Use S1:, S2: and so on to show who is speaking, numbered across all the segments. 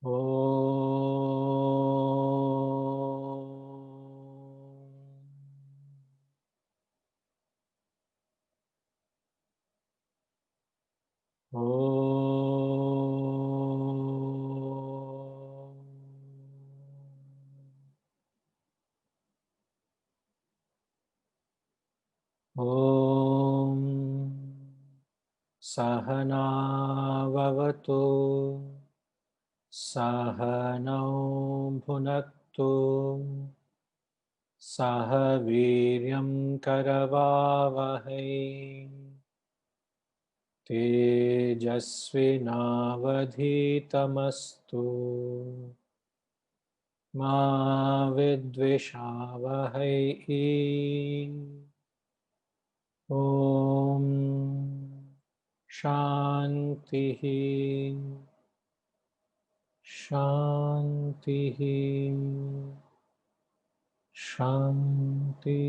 S1: Om Sahana Vavatu Sahanau Bhunaktu Sahaviryam Karavavahai Tejasvinavadhitamastu Ma Vidvishavahai Om Shanti Shanti Shanti.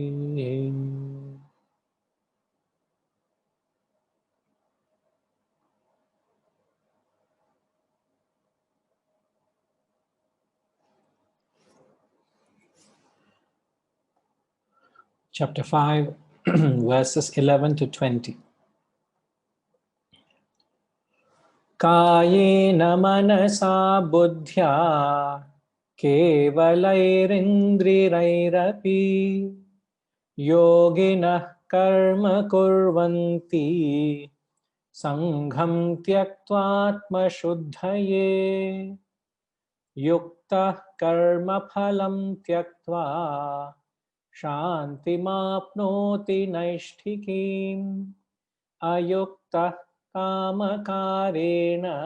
S1: Chapter 5, verses 11 to 20. Kayena manasa buddhya kevalairindrirairapi yoginah karma kurvanti sangham tyaktvatma shuddhaye yuktah karma phalam tyaktva shantimapnoti naishtikim ayuktah kamakarena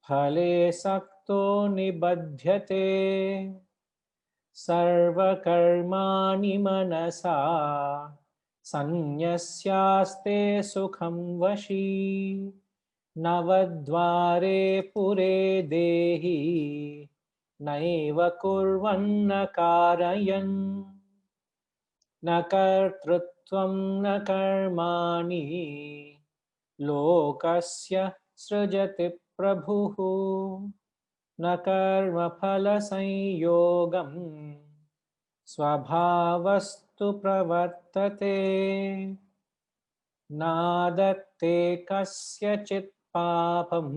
S1: phale sakto nibadhyate sarvakarmani manasa sanyasyaste sukham vashi navadvare pure dehi naiva kurvanna karayan na kartrutvam na karmani lokasya srajati prabhuhu na karma phala sanyogam svabhavastu pravartate nadatte kasyachit papam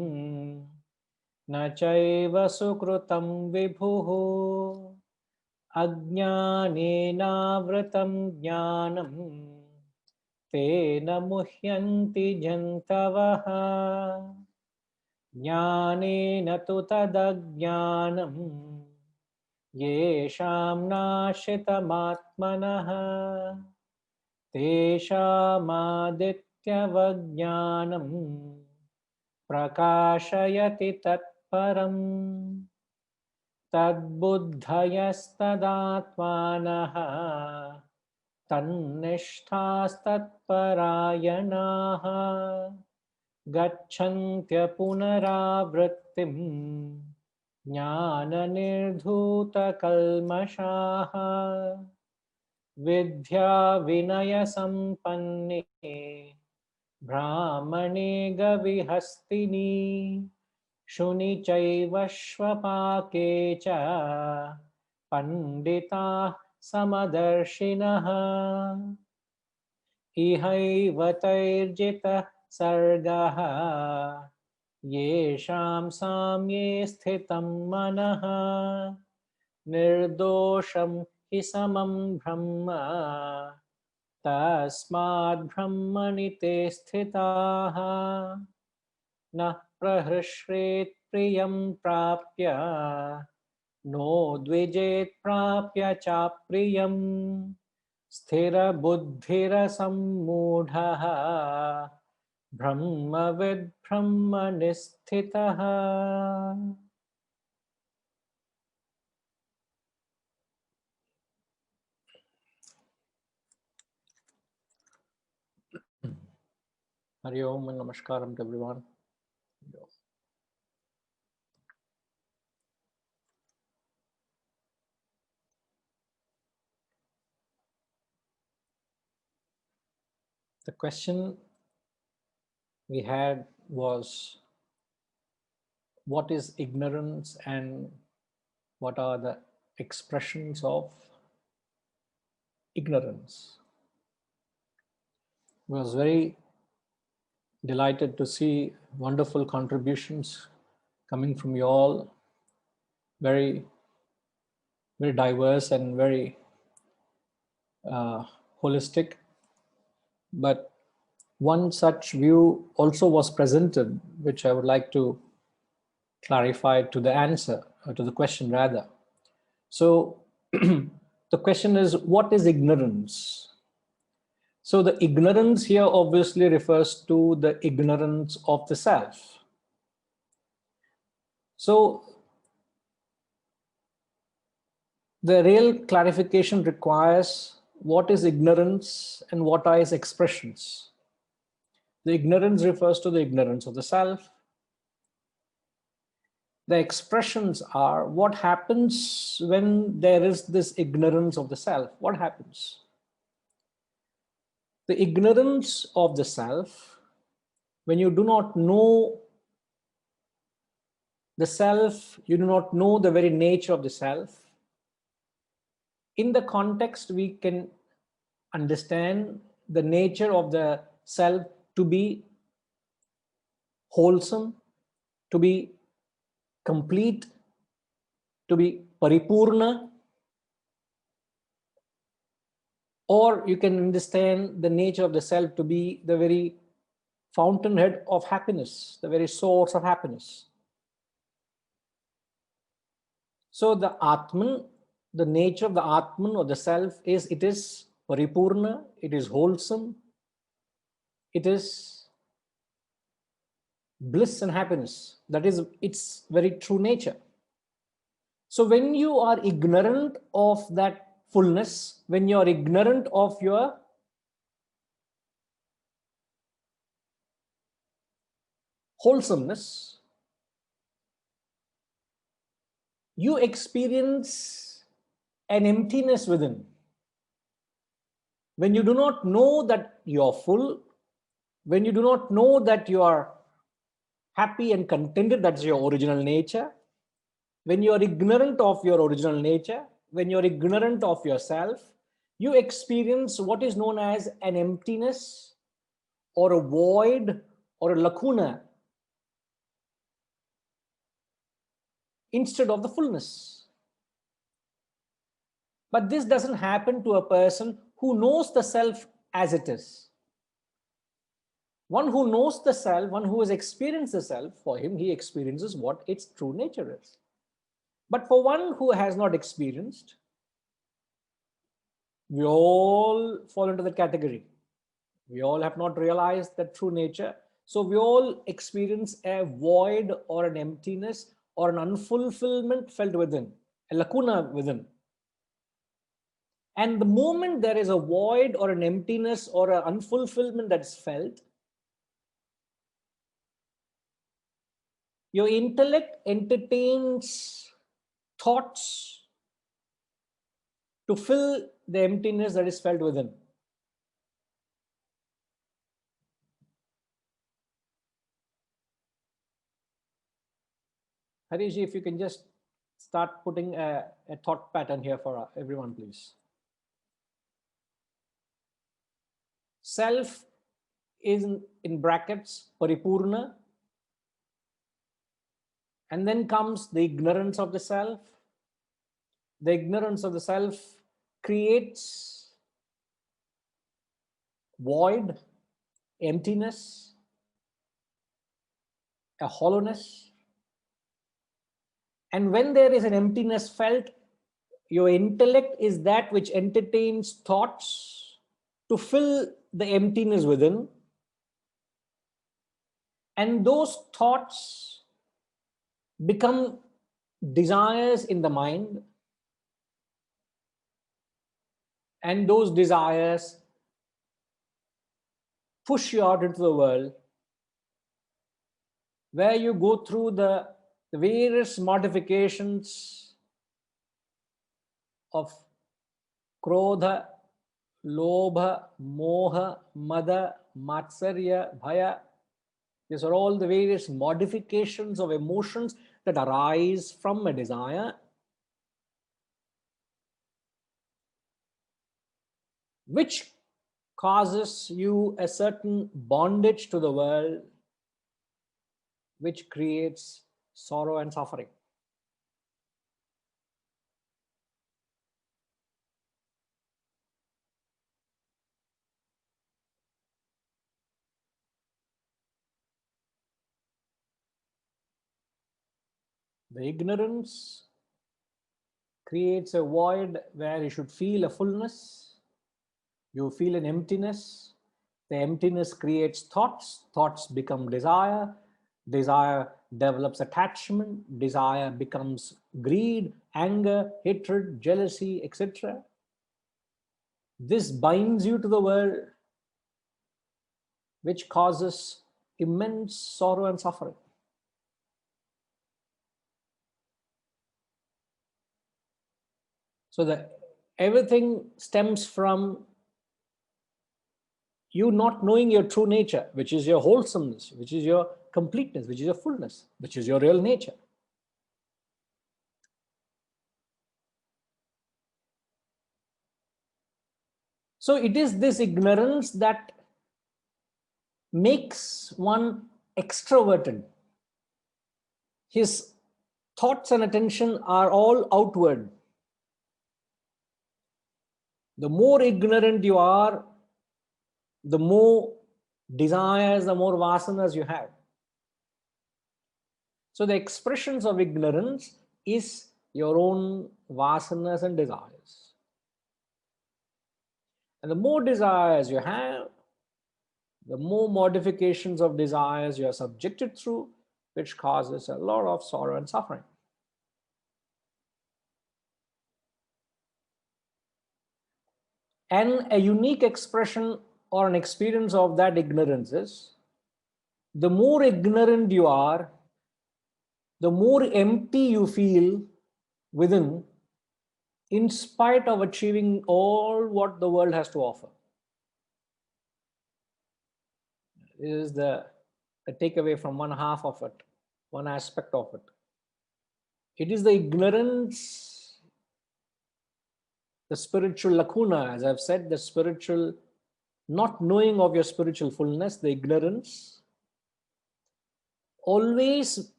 S1: na chaiva sukrutam vibhuhu ajnanenavratam jnanam tena muhyanti jantavaha jnanena tu tadajnanam yesham nashitamatmanaha teshamadittyavajnanam prakashayati tatparam tadbuddhayastadatmanaha tannishthaastatparayanaha gacchantya punaravrittim jnana kalmashaha vidya vinaya sampanne brahmane gavihastini shuni chaiva shvapake cha pandita samadarshinaha ihaiva tairjita sargaha yesham samye sthitam manaha nirdosham hi samam brahma tasmad brahmani te sthitaha na prahrshet priyam prapya no dvijet prapya chapriyam sthira buddhira sammudhaha brahmavid brahmanisthitaha. Hari Om and Namaskaram to everyone. The question we had was, what is ignorance and what are the expressions of ignorance. I was very delighted to see wonderful contributions coming from you all, very, very diverse and very holistic. But one such view also was presented, which I would like to clarify to the answer, or to the question rather. So the question is, what is ignorance? So the ignorance here obviously refers to the ignorance of the self. So the real clarification requires what is ignorance and what are its expressions. The ignorance refers to the ignorance of the self. The expressions are what happens when there is this ignorance of the self. What happens? The ignorance of the self, when you do not know the self, you do not know the very nature of the self. In the context, we can understand the nature of the self to be wholesome, to be complete, to be paripurna, or you can understand the nature of the self to be the very fountainhead of happiness, the very source of happiness. So the Atman, the nature of the Atman or the self is, it is paripurna, it is wholesome, it is bliss and happiness. That is its very true nature. So when you are ignorant of that fullness, when you are ignorant of your wholesomeness, you experience an emptiness within. When you do not know that you are full, when you do not know that you are happy and contented, that's your original nature. When you are ignorant of your original nature, when you are ignorant of yourself, you experience what is known as an emptiness or a void or a lacuna instead of the fullness. But this doesn't happen to a person who knows the self as it is. One who knows the self, one who has experienced the self, for him, he experiences what its true nature is. But for one who has not experienced, we all fall into that category. We all have not realized the true nature. So we all experience a void or an emptiness or an unfulfillment felt within, a lacuna within. And the moment there is a void or an emptiness or an unfulfillment that's felt, your intellect entertains thoughts to fill the emptiness that is felt within. Harishji, if you can just start putting a thought pattern here for everyone, please. Self is in brackets, paripurna, and then comes the ignorance of the self. The ignorance of the self creates void, emptiness, a hollowness. And when there is an emptiness felt, your intellect is that which entertains thoughts to fill the emptiness within. And those thoughts become desires in the mind. And those desires push you out into the world, where you go through the various modifications of krodha, lobha, moha, mada, matsarya, bhaya, These are all the various modifications of emotions that arise from a desire, which causes you a certain bondage to the world, which creates sorrow and suffering. The ignorance creates a void where you should feel a fullness. You feel an emptiness. The emptiness creates thoughts. Thoughts become desire. Desire develops attachment. Desire becomes greed, anger, hatred, jealousy, etc. This binds you to the world, which causes immense sorrow and suffering. So everything stems from you not knowing your true nature, which is your wholesomeness, which is your completeness, which is your fullness, which is your real nature. So it is this ignorance that makes one extroverted. His thoughts and attention are all outward. The more ignorant you are, the more desires, the more vasanas you have. So the expressions of ignorance is your own vasanas and desires. And the more desires you have, the more modifications of desires you are subjected through, which causes a lot of sorrow and suffering. And a unique expression or an experience of that ignorance is, the more ignorant you are, the more empty you feel within, in spite of achieving all what the world has to offer. This is the takeaway from one half of it, one aspect of it. It is the ignorance, the spiritual lacuna, as I've said, the spiritual not knowing of your spiritual fullness, the ignorance, always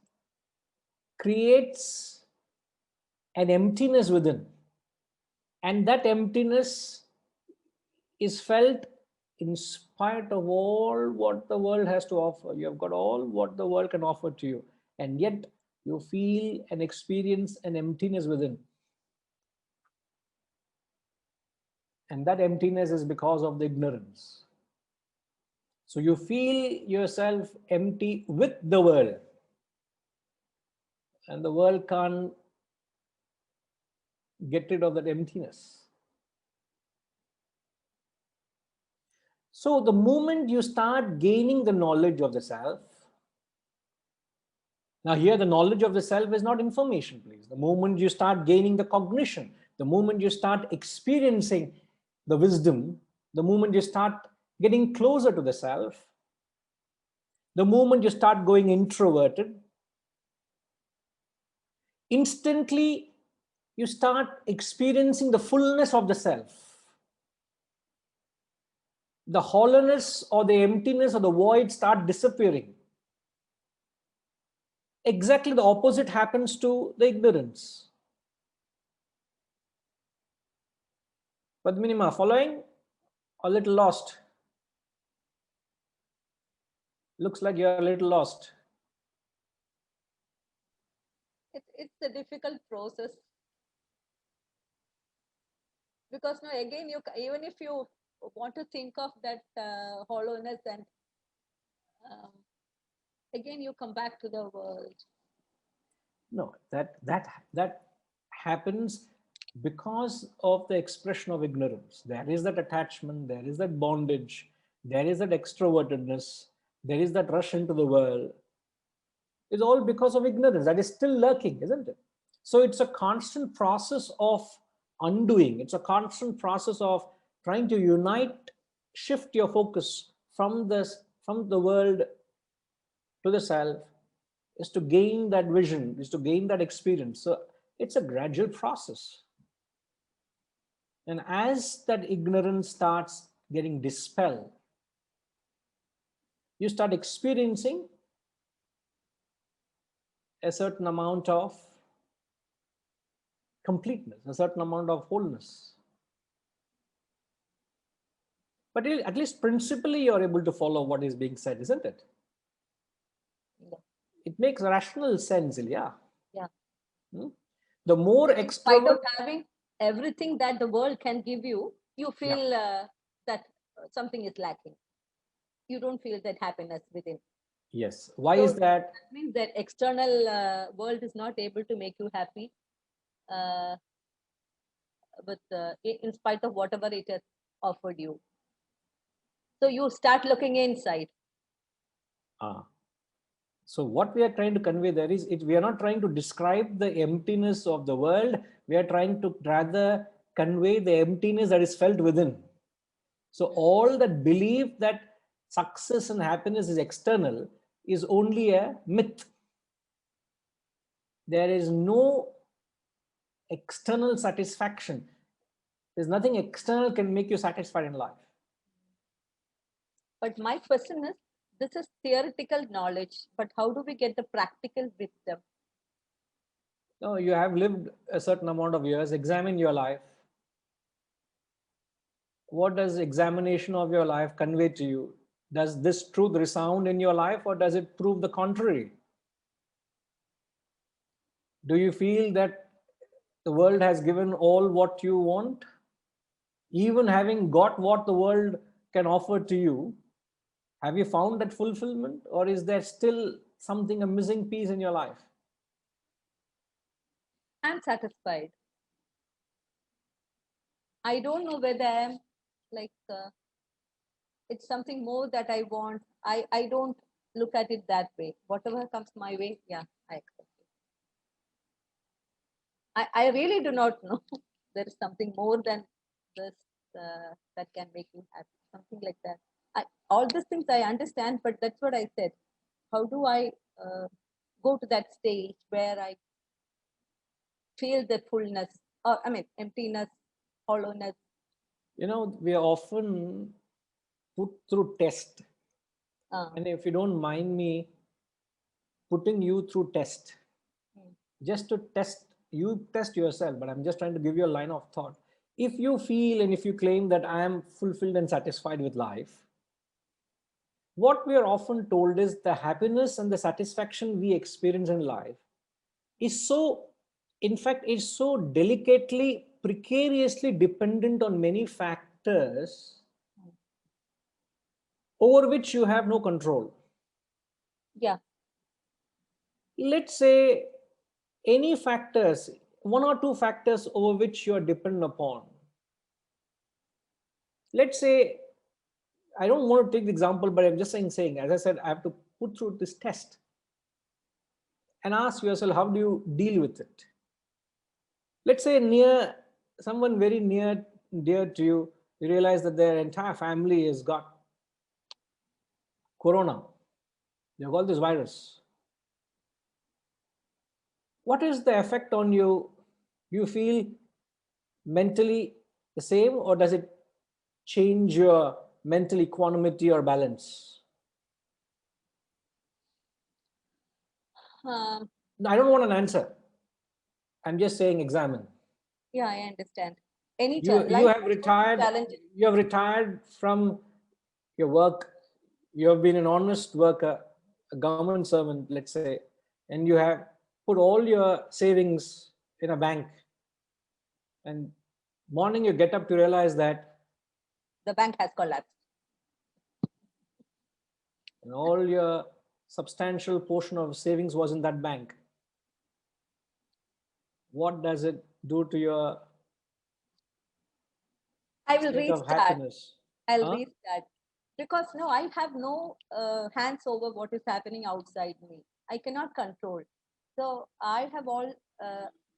S1: creates an emptiness within. And that emptiness is felt in spite of all what the world has to offer. You have got all what the world can offer to you, and yet you feel and experience an emptiness within. And that emptiness is because of the ignorance. So you feel yourself empty with the world, and the world can't get rid of that emptiness. So the moment you start gaining the knowledge of the self, now here the knowledge of the self is not information, please. The moment you start gaining the cognition, the moment you start experiencing the wisdom, the moment you start getting closer to the self, the moment you start going introverted, instantly you start experiencing the fullness of the self. The hollowness or the emptiness or the void start disappearing. Exactly the opposite happens to the ignorance. Padminima, following or a little lost? Looks like you're a little lost.
S2: It's a difficult process, because now again, even if you want to think of that hollowness, and again you come back to the world.
S1: No, that happens because of the expression of ignorance. There is that attachment, there is that bondage, there is that extrovertedness, there is that rush into the world. It's all because of ignorance that is still lurking, isn't it? So it's a constant process of undoing. It's a constant process of trying to unite, shift your focus from the world to the self, is to gain that vision, is to gain that experience. So it's a gradual process. And as that ignorance starts getting dispelled, you start experiencing a certain amount of completeness, a certain amount of wholeness. But at least principally, you're able to follow what is being said, isn't it?
S2: Yeah.
S1: It makes rational sense, Ilya.
S2: Yeah.
S1: The more
S2: In spite of
S1: extrovert,
S2: having everything that the world can give you, you feel that something is lacking. You don't feel that happiness within.
S1: yes. Why
S2: So
S1: is that?
S2: that means that external world is not able to make you happy uh, in spite of whatever it has offered you. So you start looking inside.
S1: So what we are trying to convey there is, we are not trying to describe the emptiness of the world. We are trying to rather convey the emptiness that is felt within. So all that belief that success and happiness is external is only a myth. There is no external satisfaction. There's nothing external can make you satisfied in life.
S2: But my question is, this is theoretical knowledge, but how do we get the practical wisdom?
S1: No, you have lived a certain amount of years. Examine your life. What does examination of your life convey to you? Does this truth resound in your life, or does it prove the contrary? Do you feel that the world has given all what you want? Even having got what the world can offer to you, have you found that fulfillment, or is there still something, a missing piece in your life?
S2: I'm satisfied. I don't know whether I'm like it's something more that I want. I don't look at it that way. Whatever comes my way, yeah, I accept it. I really do not know. There is something more than this that can make you happy. Something like that. All these things I understand, but that's what I said. How do I go to that stage where I feel the fullness, or I mean, emptiness, hollowness?
S1: You know, we are often put through test. And if you don't mind me putting you through test, just to test, you test yourself, but I'm just trying to give you a line of thought. If you feel and if you claim that I am fulfilled and satisfied with life, what we are often told is the happiness and the satisfaction we experience in life is so, in fact, is so delicately, precariously dependent on many factors over which you have no control.
S2: Yeah.
S1: Let's say any factors, one or two factors over which you are dependent upon. Let's say, I don't want to take the example, but I'm just saying, as I said, I have to put through this test and ask yourself, how do you deal with it? Let's say someone very dear to you, you realize that their entire family has got corona. They've got this virus. What is the effect on you? Do you feel mentally the same, or does it change your mental equanimity or balance? No, I don't want an answer. I'm just saying examine.
S2: Yeah, I understand. Any
S1: You
S2: life
S1: have
S2: has so many
S1: retired.
S2: challenges.
S1: You have retired from your work. You have been an honest worker, a government servant, let's say, and you have put all your savings in a bank. And morning you get up to realize that
S2: The bank has collapsed.
S1: and all your substantial portion of savings was in that bank. What does it do to your
S2: I will
S1: state of
S2: restart.
S1: happiness?
S2: I'll
S1: Huh?
S2: restart. Because no, I have no hands over what is happening outside me. I cannot control. So I have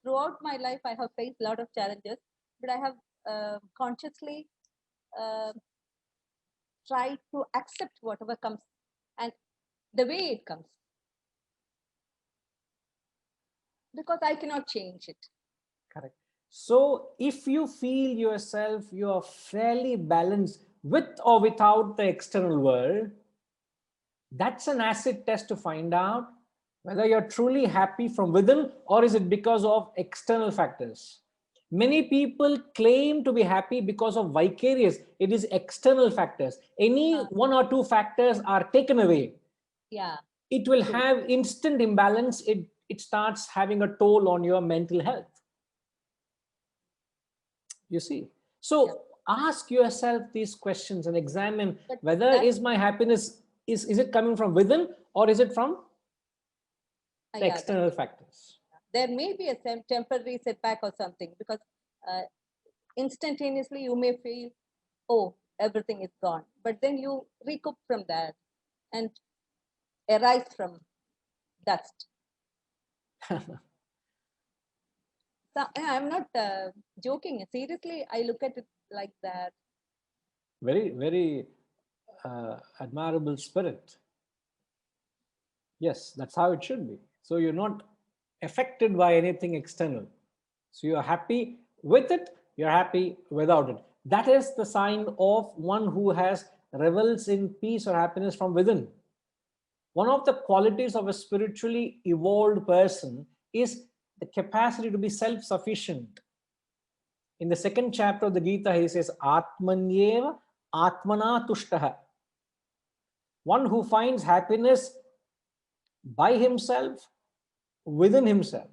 S2: throughout my life, I have faced a lot of challenges, but I have consciously uh, tried to accept whatever comes and the way it comes. because I cannot change it.
S1: Correct. So if you feel yourself, you are fairly balanced with or without the external world, that's an acid test to find out whether you're truly happy from within or is it because of external factors. Many people claim to be happy because of vicarious. It is external factors. Any one or two factors are taken away,
S2: Yeah.
S1: it will
S2: True.
S1: have instant imbalance. It starts having a toll on your mental health. You see. So ask yourself these questions and examine
S2: But
S1: whether
S2: that,
S1: is my happiness, is it coming from within or is it from the
S2: yeah,
S1: external factors?
S2: there may be a temporary setback or something, because instantaneously you may feel, oh, everything is gone, but then you recoup from that and arise from dust. So I'm not joking. Seriously, I look at it like that.
S1: Very, very admirable spirit. Yes, that's how it should be. So you're not affected by anything external. So you're happy with it, you're happy without it. That is the sign of one who has revels in peace or happiness from within. One of the qualities of a spiritually evolved person is the capacity to be self-sufficient. In the second chapter of the Gita, he says, Atmanyeva Atmana Tushtaha. One who finds happiness by himself, within himself.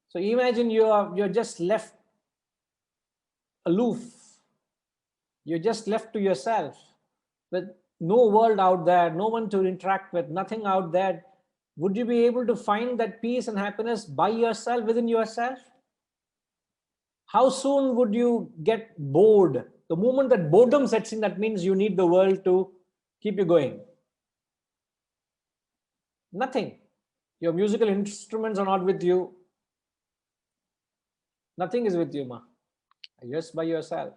S1: So imagine you're just left aloof. You're just left to yourself with no world out there, no one to interact with, nothing out there. Would you be able to find that peace and happiness by yourself, within yourself? How soon would you get bored? The moment that boredom sets in, that means you need the world to keep you going. Nothing. Your musical instruments are not with you. Nothing is with you, ma. Just by yourself.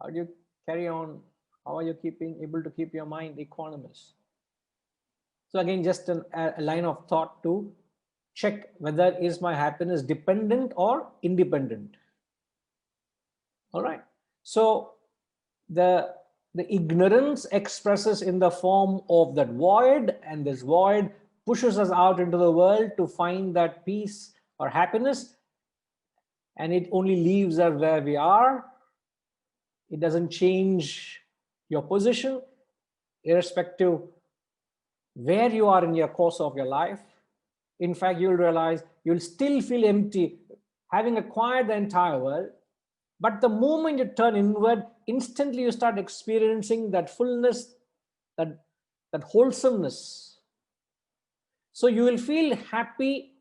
S1: How do you carry on? How are you able to keep your mind equanimous? So again, just a line of thought to check whether is my happiness dependent or independent. All right. So the ignorance expresses in the form of that void, and this void pushes us out into the world to find that peace or happiness, and it only leaves us where we are. It doesn't change your position, irrespective where you are in your course of your life. In fact, you'll realize you'll still feel empty, having acquired the entire world. But the moment you turn inward, instantly you start experiencing that fullness, that wholesomeness. So you will feel happy,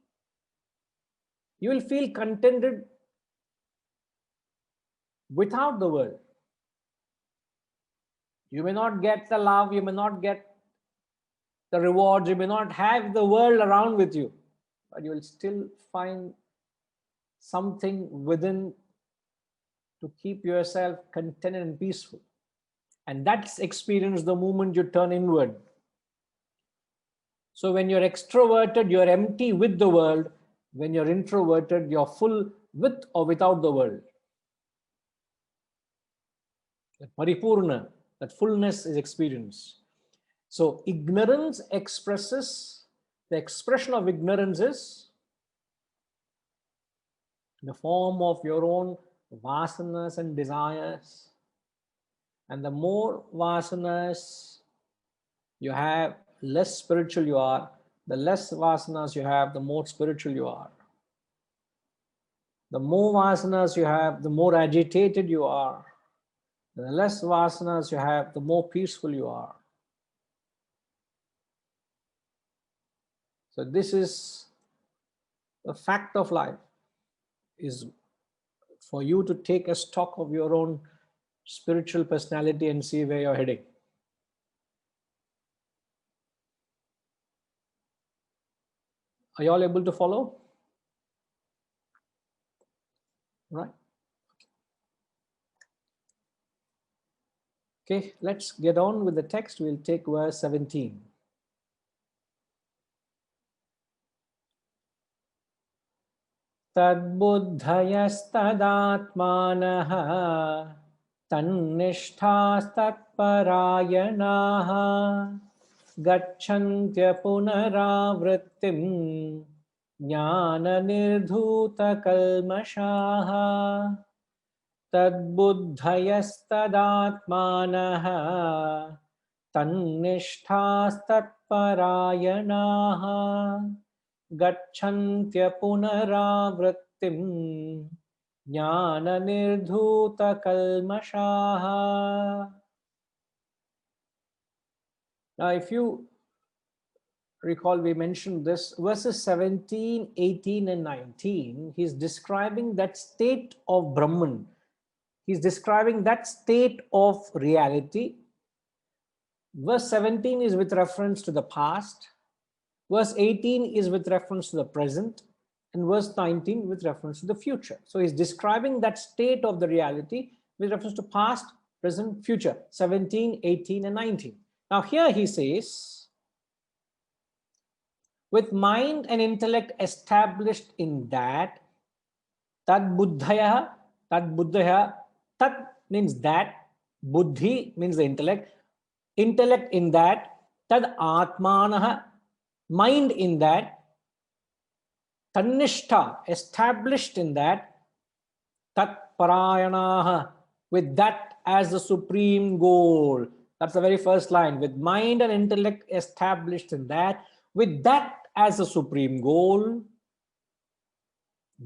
S1: you will feel contented without the world. You may not get the love, you may not get the rewards, you may not have the world around with you, but you will still find something within to keep yourself contented and peaceful. And that's experienced the moment you turn inward. So when you're extroverted, you're empty with the world. When you're introverted, you're full with or without the world. That paripurna, that fullness is experienced. So ignorance expresses, the expression of ignorance is in the form of your own vasanas and desires. And the more vasanas you have, less spiritual you are. The less vasanas you have, the more spiritual you are. The more vasanas you have, the more agitated you are. The less vasanas you have, the more peaceful you are. So this is the fact of life, is for you to take a stock of your own spiritual personality and see where you're heading. Are you all able to follow? Right. Okay, let's get on with the text. We'll take verse 17. Tadbuddhayastadaatmanaha tannishthaastatparayanaha gacchantya punaravrittim jnana nirdhuta kalmashaha. Tadbuddhayastadaatmanaha tannishthaastatparayanaha gacchantya punaravrittim jnana nirdhuta kalmashaha. Now, if you recall, we mentioned this, verses 17, 18, and 19, he's describing that state of Brahman. He's describing that state of reality. Verse 17 is with reference to the past. Verse 18 is with reference to the present. And verse 19 with reference to the future. So he's describing that state of the reality with reference to past, present, future, 17, 18, and 19. Now here he says, with mind and intellect established in that, tad buddhaya, tat means that, buddhi means the intellect in that, tad atmanaha, mind in that, tannishtha, established in that, tat parayanaha, with that as the supreme goal. That's the very first line. With mind and intellect established in that, with that as the supreme goal,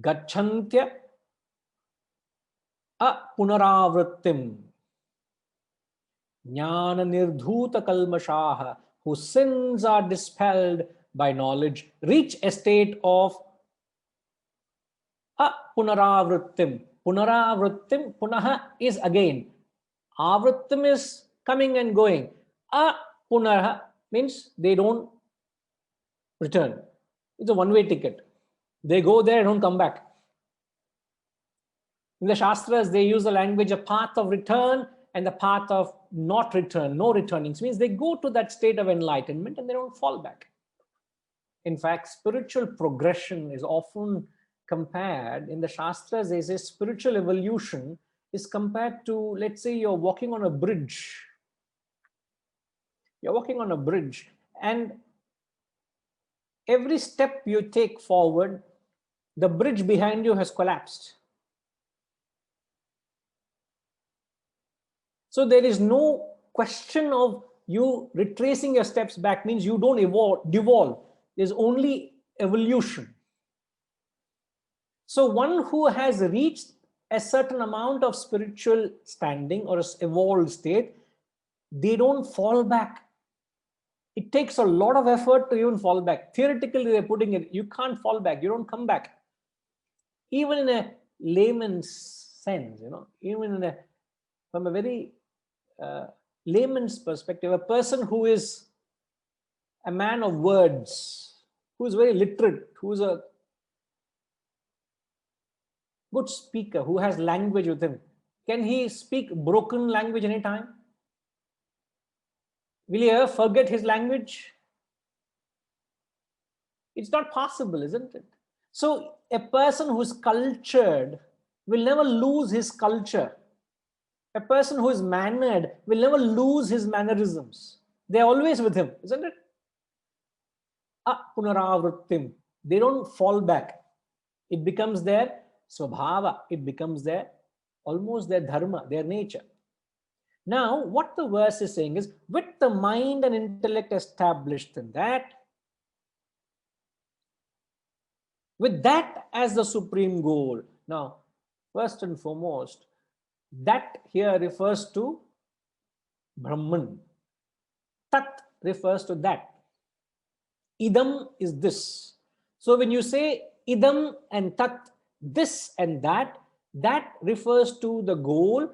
S1: gacchantya punaravrittim jnana nirdhuta kalmashaha, whose sins are dispelled by knowledge, reach a state of punaravrittim. Punaravrittim, punaha is again. Avrittim is coming and going. Punaha means they don't return. It's a one-way ticket. They go there and don't come back. In the Shastras, they use the language a path of return and the path of not return, no returning. It means they go to that state of enlightenment and they don't fall back. In fact, spiritual progression is often compared in the Shastras. They say spiritual evolution is compared to, let's say, you're walking on a bridge. You're walking on a bridge, and every step you take forward, the bridge behind you has collapsed. So there is no question of you retracing your steps back, means you don't devolve. There's only evolution. So one who has reached a certain amount of spiritual standing or an evolved state, they don't fall back. It takes a lot of effort to even fall back. Theoretically, they're putting it, you can't fall back, you don't come back. Even in a layman's sense, even from a very layman's perspective, a person who is a man of words, who is very literate, who is a good speaker, who has language with him, can he speak broken language anytime? Will he ever forget his language? It's not possible, isn't it? So a person who is cultured will never lose his culture. A person who is mannered will never lose his mannerisms. They're always with him, isn't it? Punaravrittim. They don't fall back. It becomes their swabhava. It becomes almost their dharma, their nature. Now, what the verse is saying is, with the mind and intellect established in that, with that as the supreme goal. Now, first and foremost, that here refers to Brahman. Tat refers to that. Idam is this. So when you say idam and tat, this and that refers to the goal,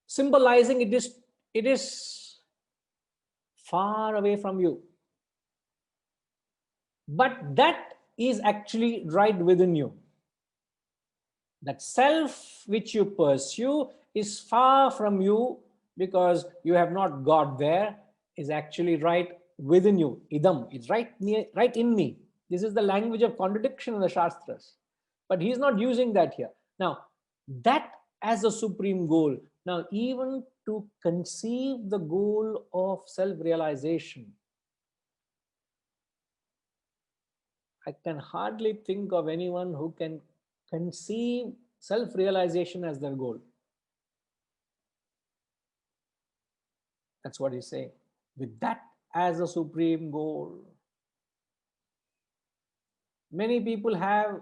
S1: symbolizing it is far away from you. But that is actually right within you. That self which you pursue is far from you because you have not got there, is actually right within you. Idam is right in me. This is the language of contradiction in the Shastras. But he's not using that here. Now, that as a supreme goal. Now, even to conceive the goal of self-realization, I can hardly think of anyone who can conceive self-realization as their goal. That's what he's saying. With that as a supreme goal. Many people have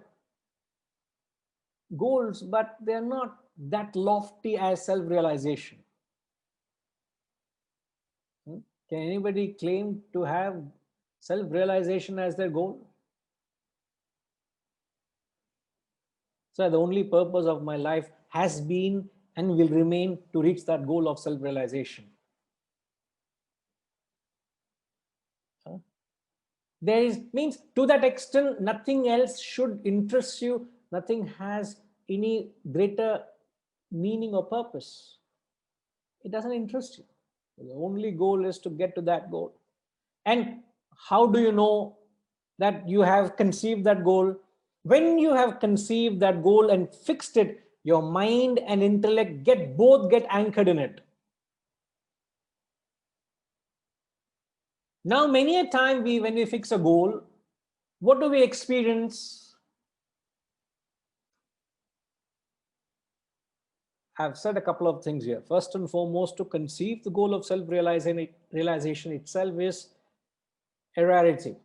S1: goals, but they're not that lofty as self-realization. Can anybody claim to have self-realization as their goal? So the only purpose of my life has been and will remain to reach that goal of self-realization. There is, means to that extent, nothing else should interest you. Nothing has any greater meaning or purpose. It doesn't interest you. The only goal is to get to that goal. And how do you know that you have conceived that goal? When you have conceived that goal and fixed it, your mind and intellect both get anchored in it. Now, many a time when we fix a goal, what do we experience? I've said a couple of things here. First and foremost, to conceive the goal of self-realization itself is a rarity.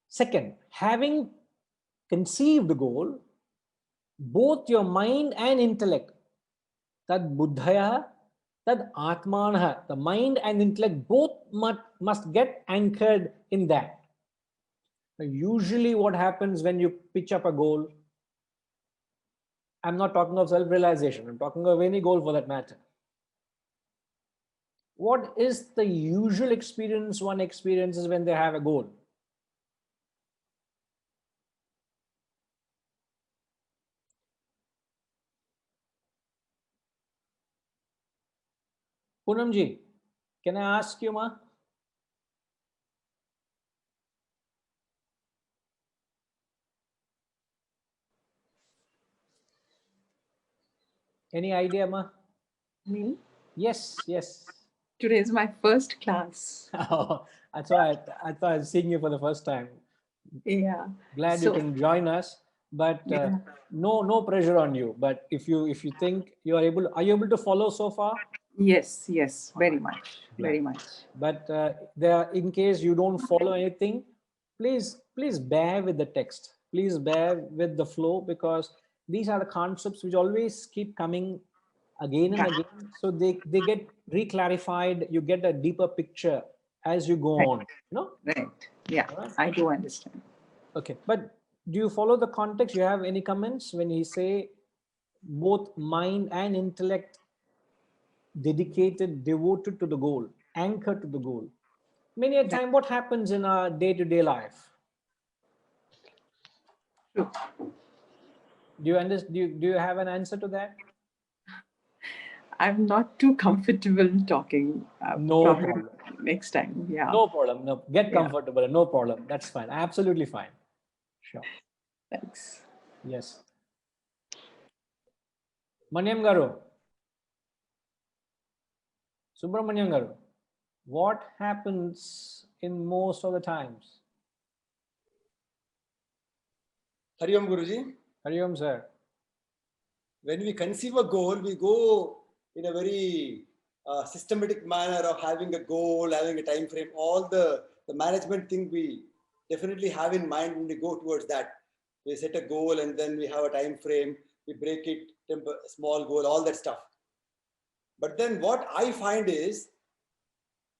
S1: Second, having conceived the goal, both your mind and intellect, tad buddhaya, tad atmanah, the mind and intellect both must get anchored in that. Now, usually what happens when you pitch up a goal, I'm not talking of self-realization, I'm talking of any goal for that matter. What is the usual experience one experiences when they have a goal? Poonamji, can I ask you, ma? Any idea, ma?
S3: Me?
S1: Yes, yes.
S3: Today is my first class.
S1: Oh, that's why I thought I was seeing you for the first time.
S3: Yeah.
S1: Glad you can join us, but
S3: Yeah.
S1: no pressure on you. But if you think you are you able to follow so far?
S3: Yes, very much.
S1: Glad.
S3: Very much.
S1: But in case you don't follow anything, please bear with the text. Please bear with the flow, because these are the concepts which always keep coming again and again. So they get reclarified. You get a deeper picture as you go on. You know?
S3: Right. Yeah,
S1: All right.
S3: I do understand.
S1: Okay, but do you follow the context? You have any comments when he say both mind and intellect dedicated, devoted to the goal, anchored to the goal? Many a time, what happens in our day-to-day life?
S3: True.
S1: Do you understand? Do you have an answer to that?
S3: I'm not too comfortable talking.
S1: No
S3: Probably
S1: problem.
S3: next time. Yeah.
S1: No problem. No, get
S3: Yeah.
S1: comfortable. No problem. That's fine. Absolutely fine. Sure.
S3: Thanks.
S1: Yes. Manyam Garu. Subramanyam Garu. What happens in most of the times?
S4: Hari Om Guruji.
S1: Hari Om, sir.
S4: When we conceive a goal, we go in a very systematic manner of having a goal, having a time frame. All the management thing we definitely have in mind when we go towards that. We set a goal and then we have a time frame. We break it, small goal, all that stuff. But then what I find is,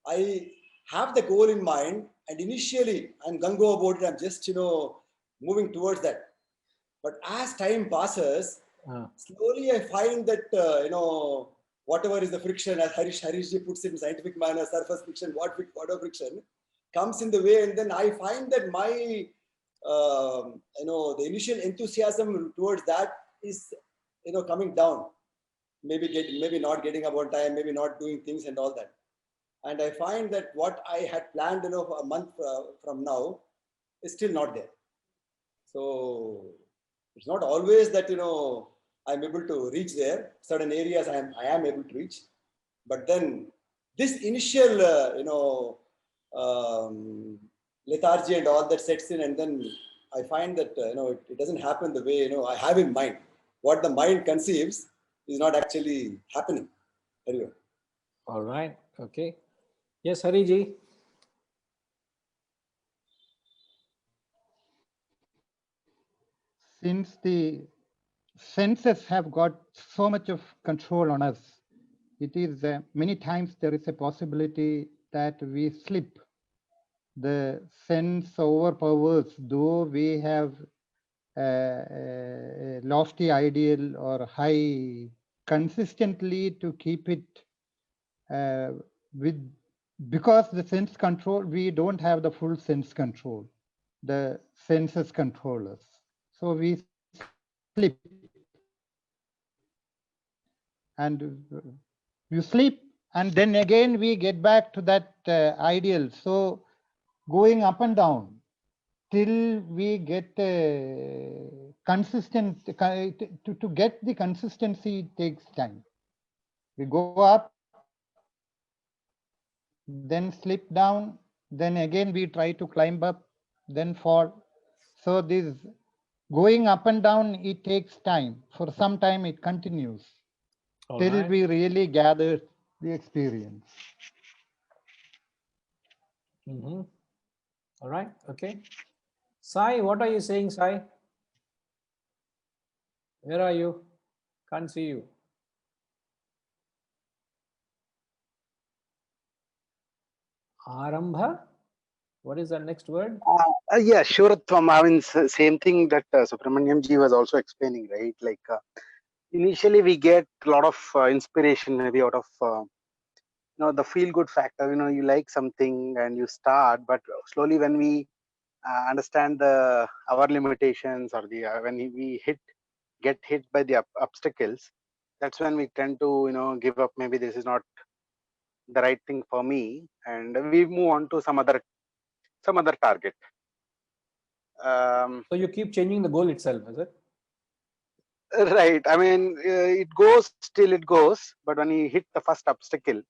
S4: I have the goal in mind, and initially I'm gung-ho about it. I'm just moving towards that. But as time passes, slowly I find that whatever is the friction, as Harishji puts it in scientific manner, surface friction, whatever friction comes in the way, and then I find that my the initial enthusiasm towards that is coming down. Maybe not getting up on time, maybe not doing things and all that. And I find that what I had planned a month from now is still not there. So it's not always that, I'm able to reach there. Certain areas I am able to reach. But then this initial, lethargy and all that sets in, and then I find that, it doesn't happen the way, I have in mind. What the mind conceives is not actually happening. Anyway.
S1: All right. Okay. Yes, Hariji.
S5: Since the senses have got so much of control on us, it is many times there is a possibility that we slip. The sense overpowers, though we have a lofty ideal or high, consistently to keep it with, because the sense control, we don't have the full sense control. The senses control us. So we slip. And you sleep, and then again we get back to that ideal. So going up and down till we get consistent, to get the consistency takes time. We go up, then slip down, then again we try to climb up, then fall. So this going up and down, it takes time. For some time it continues till we really gather the experience.
S1: All right. Okay. Sai, what are you saying, Sai? Where are you? Can't see you. Arambha? What is the next word?
S6: Yeah, Shuratvam. I mean, same thing that Subramaniam ji was also explaining, right? Like initially we get a lot of inspiration, maybe out of the feel-good factor. You like something and you start, but slowly when we understand our limitations, or when we get hit by the obstacles, that's when we tend to give up. Maybe this is not the right thing for me, and we move on to some other target.
S1: So you keep changing the goal itself, is it?
S6: Right. I mean, it goes till it goes, but when you hit the first obstacle,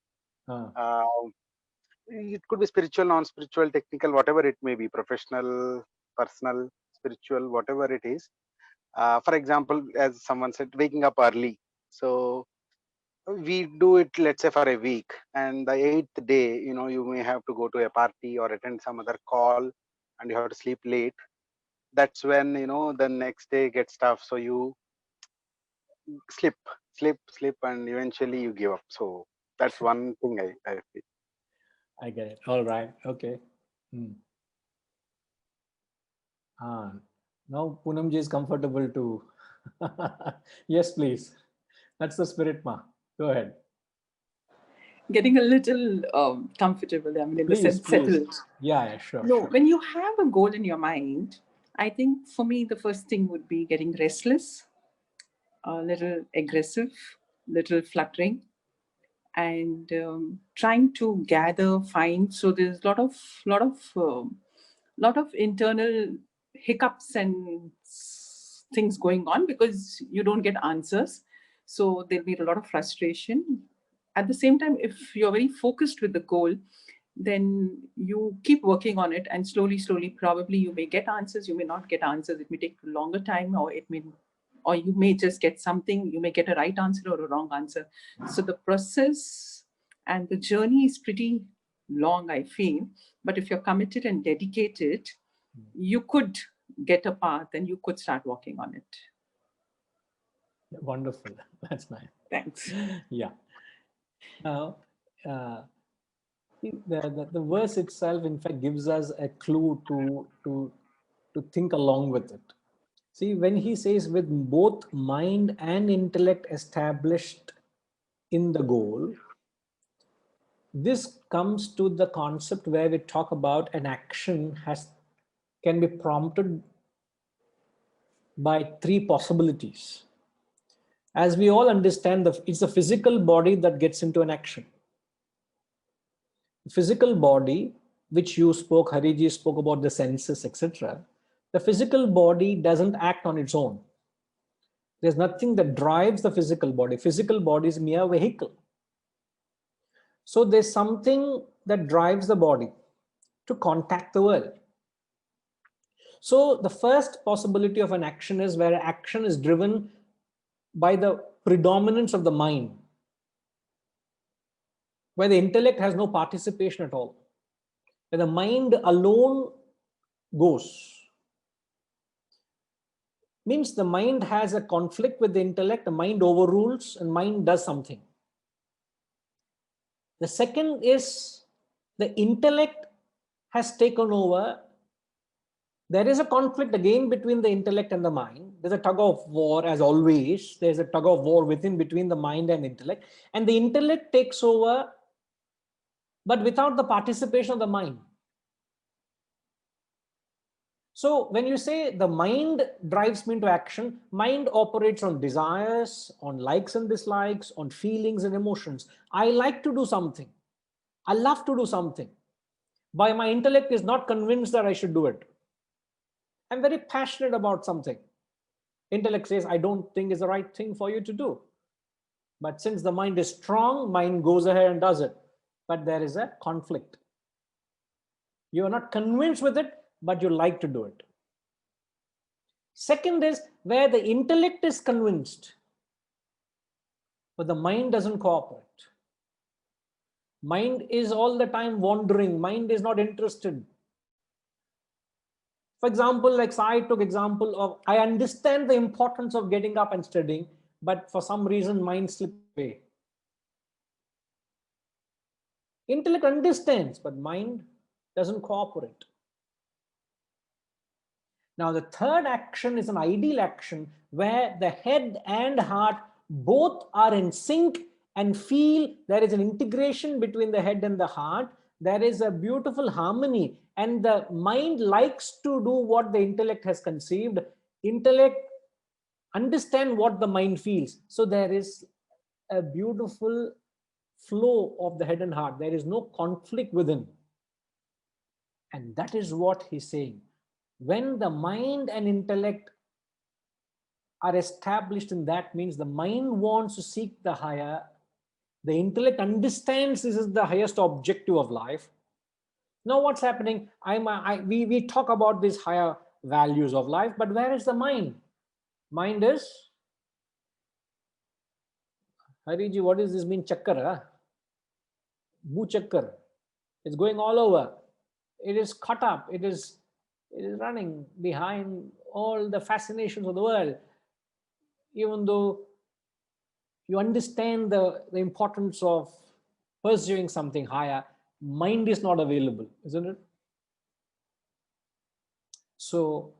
S6: it could be spiritual, non-spiritual, technical, whatever it may be, professional, personal, spiritual, whatever it is. For example, as someone said, waking up early. So we do it, let's say, for a week, and the 8th day, you may have to go to a party or attend some other call, and you have to sleep late. That's when the next day gets tough. So you slip, and eventually you give up. So that's one thing I feel.
S1: I get it. All right. Okay. Now Poonamji is comfortable to. Yes, please. That's the spirit, ma. Go ahead.
S3: Getting a little comfortable. I mean, in the sense, settled.
S1: Yeah, sure.
S3: No,
S1: sure.
S3: when you have a goal in your mind, I think for me, the first thing would be getting restless, a little aggressive, little fluttering, and trying to find. So there's a lot of internal hiccups and things going on because you don't get answers. So there'll be a lot of frustration. At the same time, if you're very focused with the goal, then you keep working on it, and slowly, probably you may get answers, you may not get answers. It may take a longer time, or you may just get something, you may get a right answer or a wrong answer. So the process and the journey is pretty long, I feel. But if you're committed and dedicated, you could get a path and you could start working on it.
S1: Wonderful. That's nice.
S3: Thanks.
S1: Yeah. Now, the verse itself, in fact, gives us a clue to think along with it. See, when he says with both mind and intellect established in the goal, this comes to the concept where we talk about an action can be prompted by 3 possibilities. As we all understand, it's the physical body that gets into an action. The physical body, which you spoke, Hariji spoke about the senses, etc. The physical body doesn't act on its own. There's nothing that drives the physical body. Physical body is a mere vehicle. So there's something that drives the body to contact the world. So the first possibility of an action is where action is driven by the predominance of the mind, where the intellect has no participation at all, where the mind alone goes. Means the mind has a conflict with the intellect, the mind overrules and mind does something. The second is the intellect has taken over. There is a conflict again between the intellect and the mind. There's a tug of war, as always. There's a tug of war between the mind and intellect. And the intellect takes over, but without the participation of the mind. So when you say the mind drives me into action, mind operates on desires, on likes and dislikes, on feelings and emotions. I like to do something. I love to do something. But my intellect is not convinced that I should do it. I'm very passionate about something. Intellect says, I don't think it's the right thing for you to do. But since the mind is strong, mind goes ahead and does it. But there is a conflict. You are not convinced with it, but you like to do it. Second is where the intellect is convinced, but the mind doesn't cooperate. Mind is all the time wandering. Mind is not interested. For example, like I took example of, I understand the importance of getting up and studying, but for some reason mind slips away. Intellect understands, but mind doesn't cooperate. Now, the third action is an ideal action where the head and heart both are in sync and feel there is an integration between the head and the heart. There is a beautiful harmony, and the mind likes to do what the intellect has conceived. Intellect understand what the mind feels. So there is a beautiful flow of the head and heart. There is no conflict within. And that is what he's saying. When the mind and intellect are established in that, means the mind wants to seek the higher, the intellect understands this is the highest objective of life. Now what's happening? We talk about these higher values of life, but where is the mind? Mind is, Hariji, what does this mean? Chakkar, Bhu chakkar. It's going all over. It is caught up. It is running behind all the fascinations of the world. Even though you understand the importance of pursuing something higher, mind is not available, isn't it? So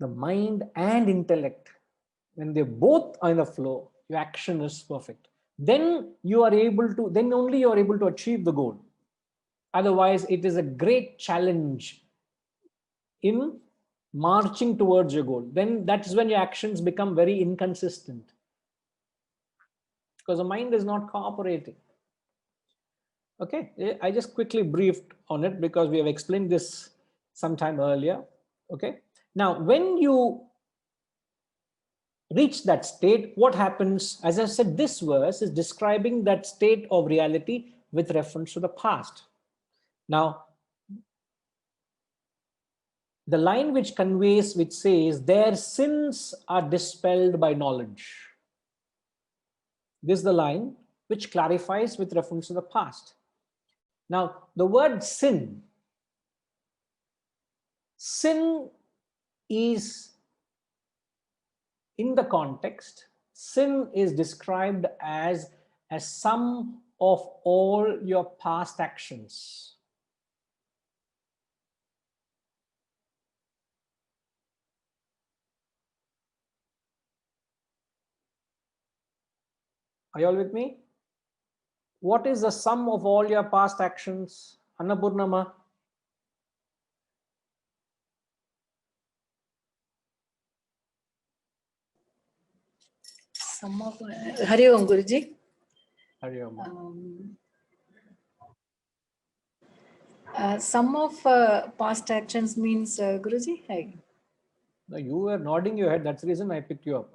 S1: the mind and intellect, when they both are in the flow, your action is perfect. Then you are able to, then only you are able to achieve the goal. Otherwise, it is a great challenge in marching towards your goal. Then that's when your actions become very inconsistent, because the mind is not cooperating. Okay, I just quickly briefed on it because we have explained this sometime earlier. Okay, now when you reach that state, what happens? As I said, this verse is describing that state of reality with reference to the past. Now, the line which conveys, which says, their sins are dispelled by knowledge. This is the line which clarifies with reference to the past. Now, the word sin is, in the context, sin is described as a sum of all your past actions. Are you all with me? What is the sum of all your past actions? Annapurnama?
S7: Hari Om Guruji.
S1: Hari Om.
S7: Sum of past actions means, Guruji?
S1: No, you were nodding your head. That's the reason I picked you up.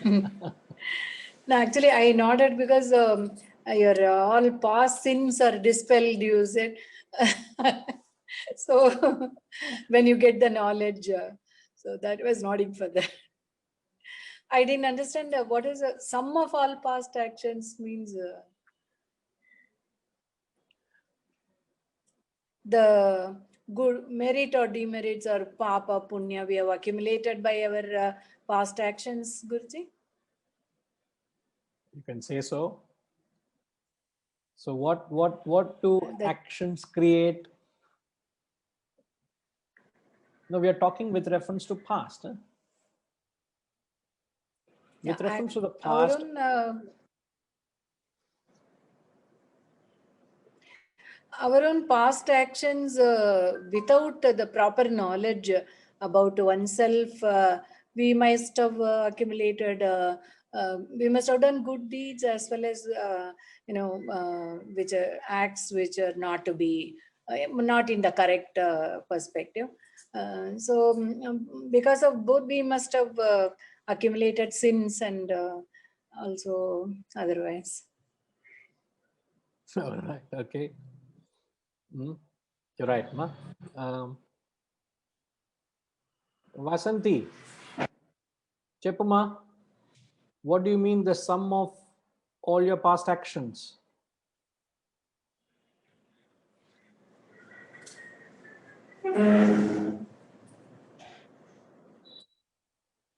S7: No, actually, I nodded because your all past sins are dispelled, you said. So when you get the knowledge, so that was nodding for that. I didn't understand what is a sum of all past actions means. The good merit or demerits or papa punya we have accumulated by our past actions, Guruji.
S1: You can say so. So what do actions create? No, we are talking with reference to past. Huh? With reference to the past.
S7: Our own past actions without the proper knowledge about oneself, we must have accumulated, we must have done good deeds as well as, which are acts which are not to be, not in the correct perspective. Because of both, we must have accumulated sins and also otherwise.
S1: All right. Okay. You're right, ma. Vasanti, Chepuma, what do you mean the sum of all your past actions?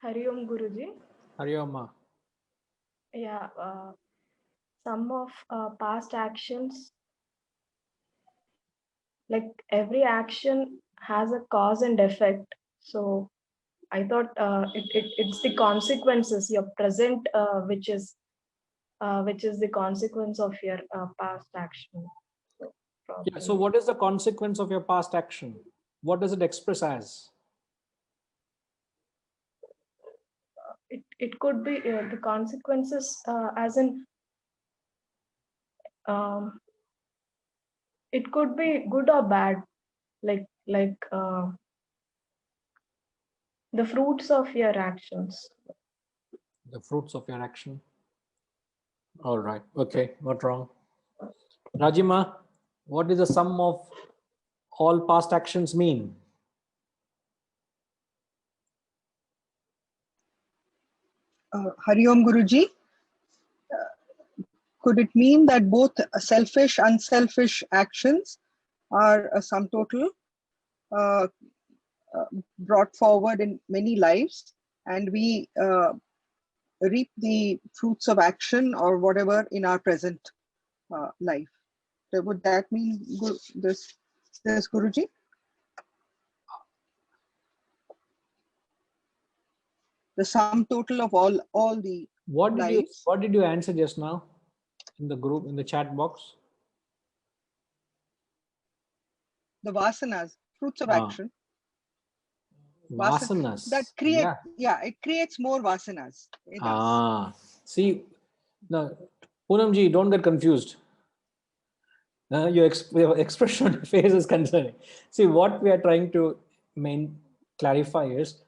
S8: Hari Om Guruji.
S1: Hari Om, ma.
S8: Yeah, sum of past actions, like every action has a cause and effect. So I thought it's the consequences, your present, which is the consequence of your past action. So,
S1: Yeah, so what is the consequence of your past action? What does it express as?
S8: it could be the consequences as in it could be good or bad, like the fruits of your actions.
S1: The fruits of your action. All right. Okay. Not wrong. Rajima, what does the sum of all past actions mean?
S9: Hari Om Guruji. Could it mean that both selfish, unselfish actions are a sum total brought forward in many lives, and we reap the fruits of action or whatever in our present life? Would that mean this Guruji? The sum total of all the lives.
S1: What did you answer just now in the group, in the chat box?
S9: The vasanas, fruits of action.
S1: Vasanas.
S9: That create, it creates more vasanas.
S1: See, now, Poonamji, don't get confused. Your expression on your face is concerning. See, what we are trying to clarify is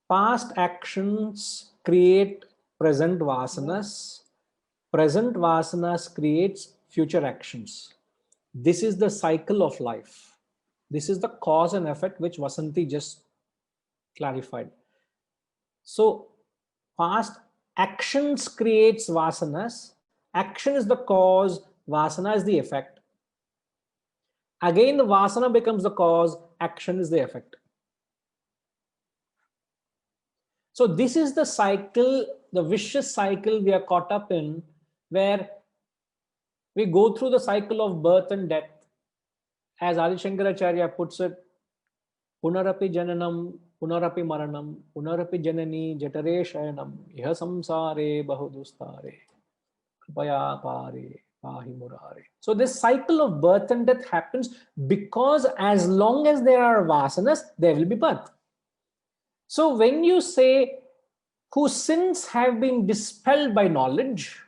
S1: past actions create present vasanas. Present vasanas creates future actions. This is the cycle of life. This is the cause and effect which Vasanti just clarified. So past actions creates vasanas. Action is the cause, vasana is the effect. Again, the vasana becomes the cause, action is the effect. So this is the cycle, the vicious cycle we are caught up in, where we go through the cycle of birth and death. As Adi Shankaracharya puts it, Punarapi jananam, punarapi maranam, punarapi janani jatare shayanam, iha samsare bahudustare, kripaya pare, pahi murare. So this cycle of birth and death happens because as long as there are vasanas, there will be birth. So when you say whose sins have been dispelled by knowledge,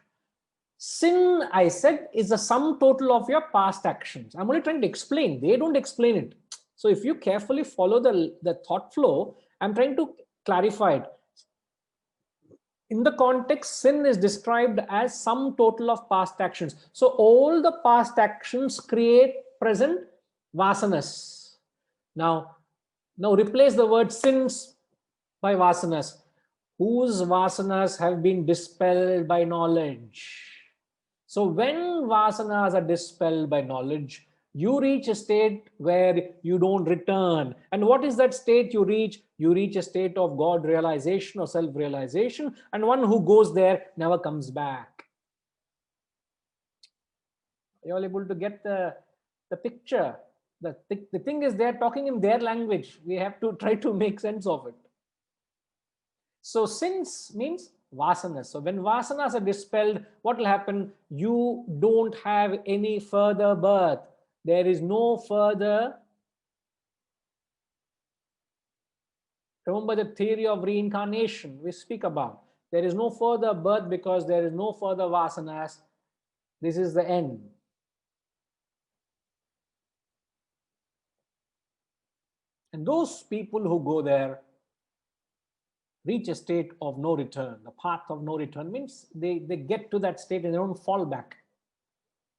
S1: Sin, I said, is the sum total of your past actions. I'm only trying to explain. They don't explain it. So if you carefully follow the thought flow, I'm trying to clarify it. In the context, sin is described as sum total of past actions. So all the past actions create present vasanas. Now replace the word sins by vasanas. Whose vasanas have been dispelled by knowledge. So when vasanas are dispelled by knowledge, you reach a state where you don't return. And what is that state you reach? You reach a state of God realization or self-realization, and one who goes there never comes back. Are you all able to get the picture? The thing is, they're talking in their language. We have to try to make sense of it. So sins means vasanas. So when vasanas are dispelled, what will happen? You don't have any further birth. There is no further. Remember the theory of reincarnation we speak about. There is no further birth because there is no further vasanas. This is the end. And those people who go there reach a state of no return. The path of no return means they get to that state and they don't fall back.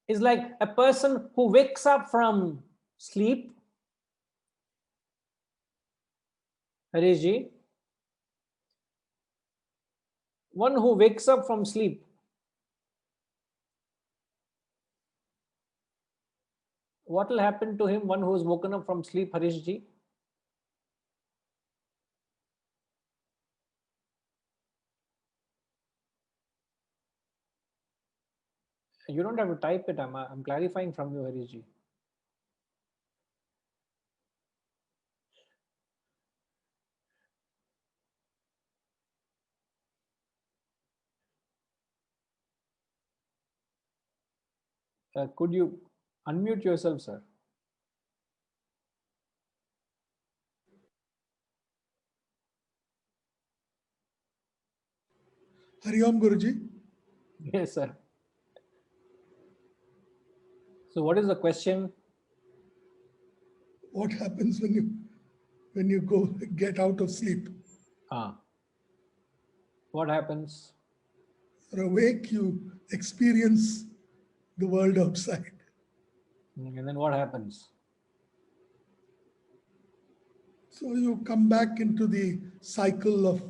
S1: It's like a person who wakes up from sleep. Harishji, one who wakes up from sleep, what will happen to him, one who is woken up from sleep, Harishji? You don't have to type it. I'm clarifying from you, Harishji. Could you unmute yourself, sir?
S10: Hari Om Guruji.
S1: Yes, sir. So what is the question?
S10: What happens when you go get out of sleep?
S1: What happens?
S10: You're awake, you experience the world outside.
S1: And then what happens?
S10: So you come back into the cycle of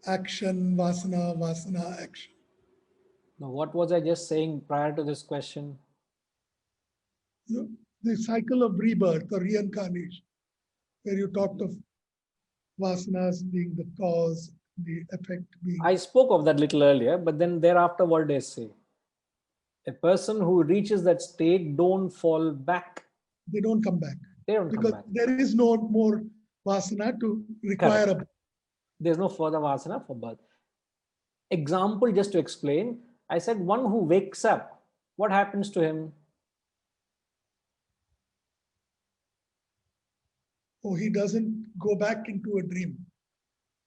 S10: action, vasana, action.
S1: Now, what was I just saying prior to this question?
S10: The cycle of rebirth or reincarnation, where you talked of vasanas being the cause, the effect being.
S1: I spoke of that little earlier, but then thereafter, what did I say? A person who reaches that state don't fall back.
S10: They don't come back.
S1: They don't
S10: because
S1: come back.
S10: There is no more vasana to require
S1: Correct. There's no further vasana for birth. Example, just to explain, I said one who wakes up, what happens to him?
S10: Oh, he doesn't go back into a dream.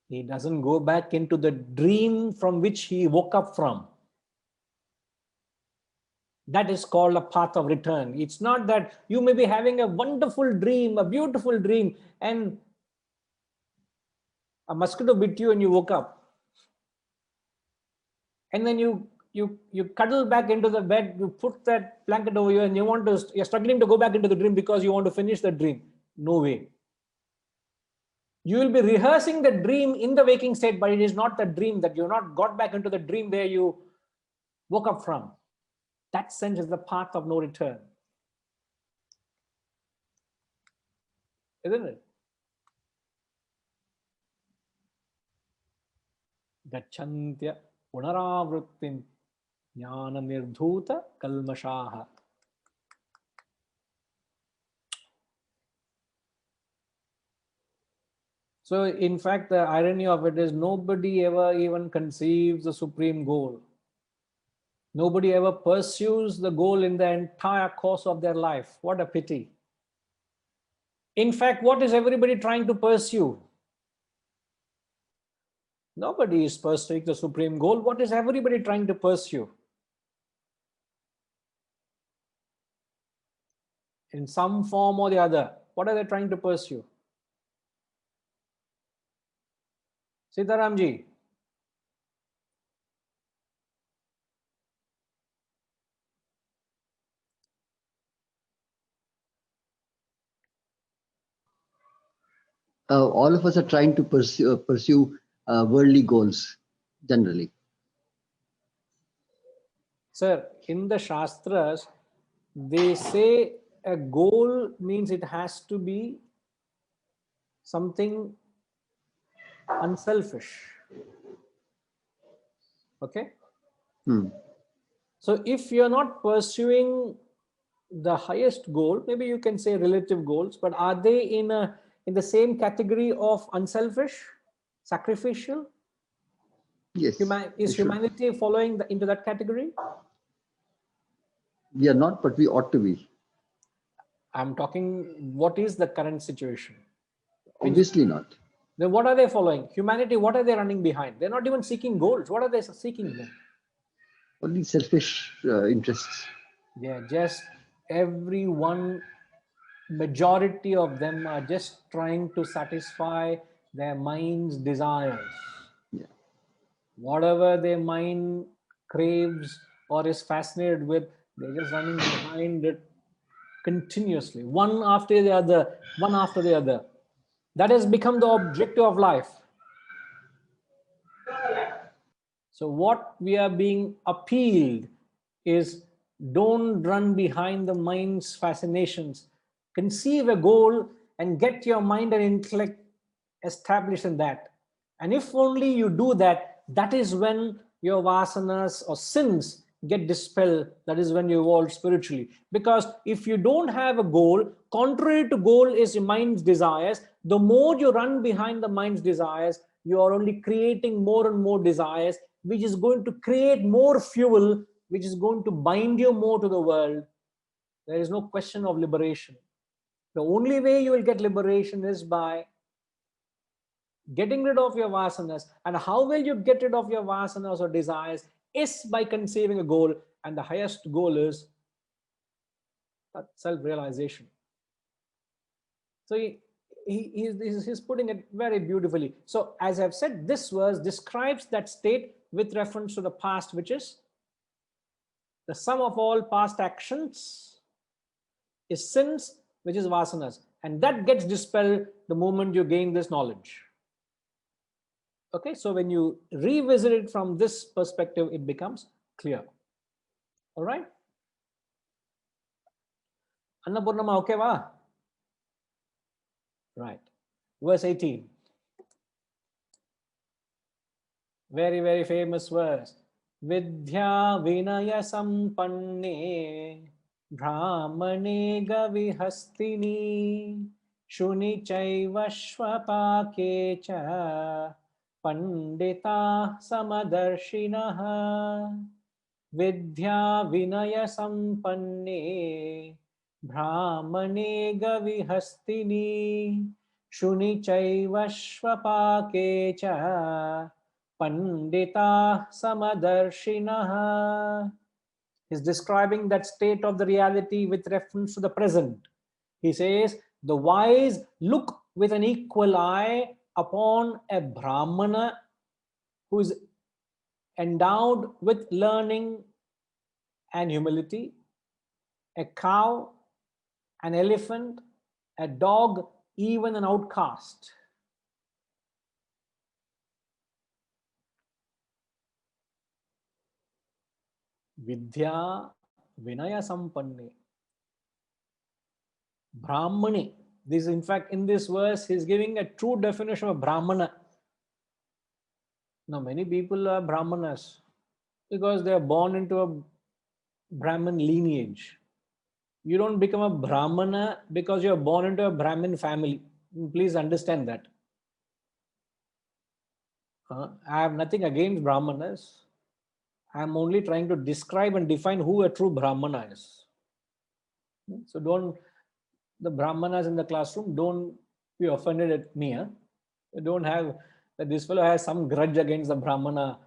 S1: He doesn't go back into the dream from which he woke up from. That is called a path of return. It's not that you may be having a wonderful dream, a beautiful dream, and a mosquito bit you and you woke up. And then you cuddle back into the bed, you put that blanket over you, and you're struggling to go back into the dream because you want to finish the dream. No way. You will be rehearsing the dream in the waking state, but it is not the dream, that you've not got back into the dream where you woke up from. That sense is the path of no return. Isn't it? Gacchantya punaravrittim jnana nirdhuta kalmashaha. So in fact, the irony of it is nobody ever even conceives the supreme goal. Nobody ever pursues the goal in the entire course of their life. What a pity. In fact, what is everybody trying to pursue? Nobody is pursuing the supreme goal. What is everybody trying to pursue? in some form or the other. What are they trying to pursue? Sitaramji.
S11: All of us are trying to pursue worldly goals generally.
S1: Sir, in the Shastras, they say a goal means it has to be something unselfish. Okay? So if you're not pursuing the highest goal, maybe you can say relative goals, but are they in the same category of unselfish, sacrificial?
S11: Yes.
S1: Is humanity following into that category?
S11: We are not, but we ought to be.
S1: I'm talking, what is the current situation?
S11: Obviously not.
S1: Then what are they following? Humanity, what are they running behind? They're not even seeking goals. What are they seeking then?
S11: Only selfish interests.
S1: Yeah, just everyone, majority of them are just trying to satisfy their mind's desires.
S11: Yeah.
S1: Whatever their mind craves or is fascinated with, they're just running behind it continuously, one after the other, one after the other. That has become the objective of life. So what we are being appealed is, don't run behind the mind's fascinations. Conceive a goal and get your mind and intellect established in that. And if only you do that, that is when your vasanas or sins get dispelled. That is when you evolve spiritually. Because if you don't have a goal, contrary to goal is your mind's desires. The more you run behind the mind's desires, you are only creating more and more desires, which is going to create more fuel, which is going to bind you more to the world. There is no question of liberation. The only way you will get liberation is by getting rid of your vasanas. And how will you get rid of your vasanas or desires? Is by conceiving a goal. And the highest goal is self-realization. So he's putting it very beautifully. So as I've said, this verse describes that state with reference to the past, which is the sum of all past actions is sins, which is vasanas. And that gets dispelled the moment you gain this knowledge. Okay, so when you revisit it from this perspective, it becomes clear. All right? Annapurnama, okay, va? Right. Verse 18. Very, very famous verse. Vidya vinaya sampanne brahmane gavihastini shuni chaiva shvapake cha pandita samadarshinaha vidya vinaya sampanne brahmane gavihastini shuni chaiva shvapake cha pandita samadarshinaha. He's describing that state of the reality with reference to the present. He says, the wise look with an equal eye upon a Brahmana who is endowed with learning and humility, a cow, an elephant, a dog, even an outcast. Vidya vinaya sampanne. Brahmani. This, in fact, in this verse, he's giving a true definition of Brahmana. Now, many people are Brahmanas because they are born into a Brahmin lineage. You don't become a Brahmana because you are born into a Brahmin family. Please understand that. I have nothing against Brahmanas. I'm only trying to describe and define who a true Brahmana is. So the Brahmanas in the classroom, don't be offended at me. Huh? Don't have that this fellow has some grudge against the Brahmana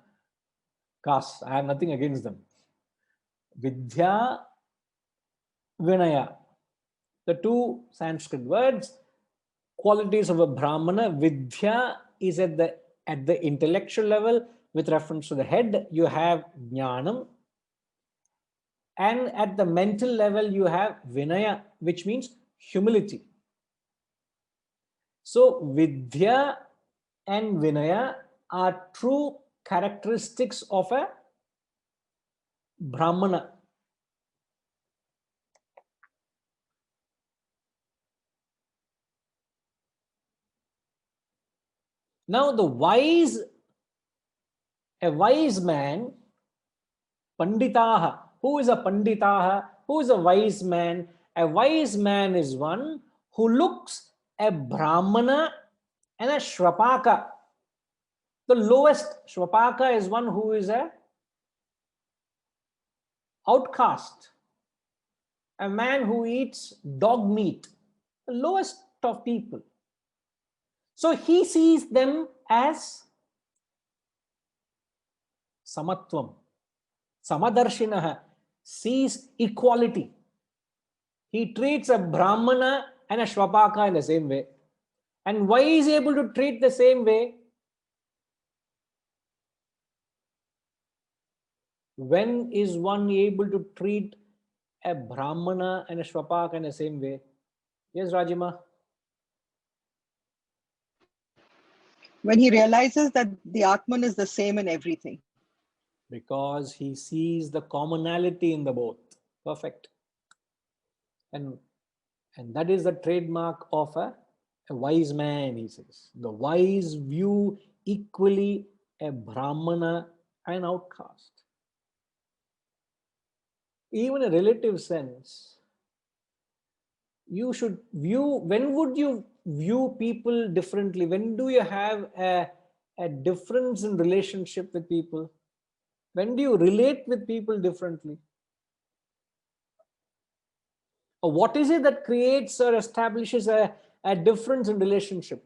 S1: caste. I have nothing against them. Vidya Vinaya. The two Sanskrit words, qualities of a Brahmana. Vidya is at the intellectual level with reference to the head. You have Jnanam. And at the mental level, you have Vinaya, which means humility. So Vidya and Vinaya are true characteristics of a Brahmana. Now a wise man, Panditaha. Who is a Panditaha? Who is a wise man? A wise man is one who looks a Brahmana and a Shvapaka. The lowest Shvapaka is one who is a outcast, a man who eats dog meat, the lowest of people. So he sees them as samatvam. Samadarshinaha sees equality. He treats a Brahmana and a Shvapaka in the same way. And why is he able to treat the same way? When is one able to treat a Brahmana and a Shvapaka in the same way? Yes, Rajima?
S9: When he realizes that the Atman is the same in everything.
S1: Because he sees the commonality in the both. Perfect. And that is the trademark of a wise man, he says. The wise view equally a Brahmana and outcast. Even a relative sense, you should view, when would you view people differently? When do you have a difference in relationship with people? When do you relate with people differently? Or what is it that creates or establishes a difference in relationship?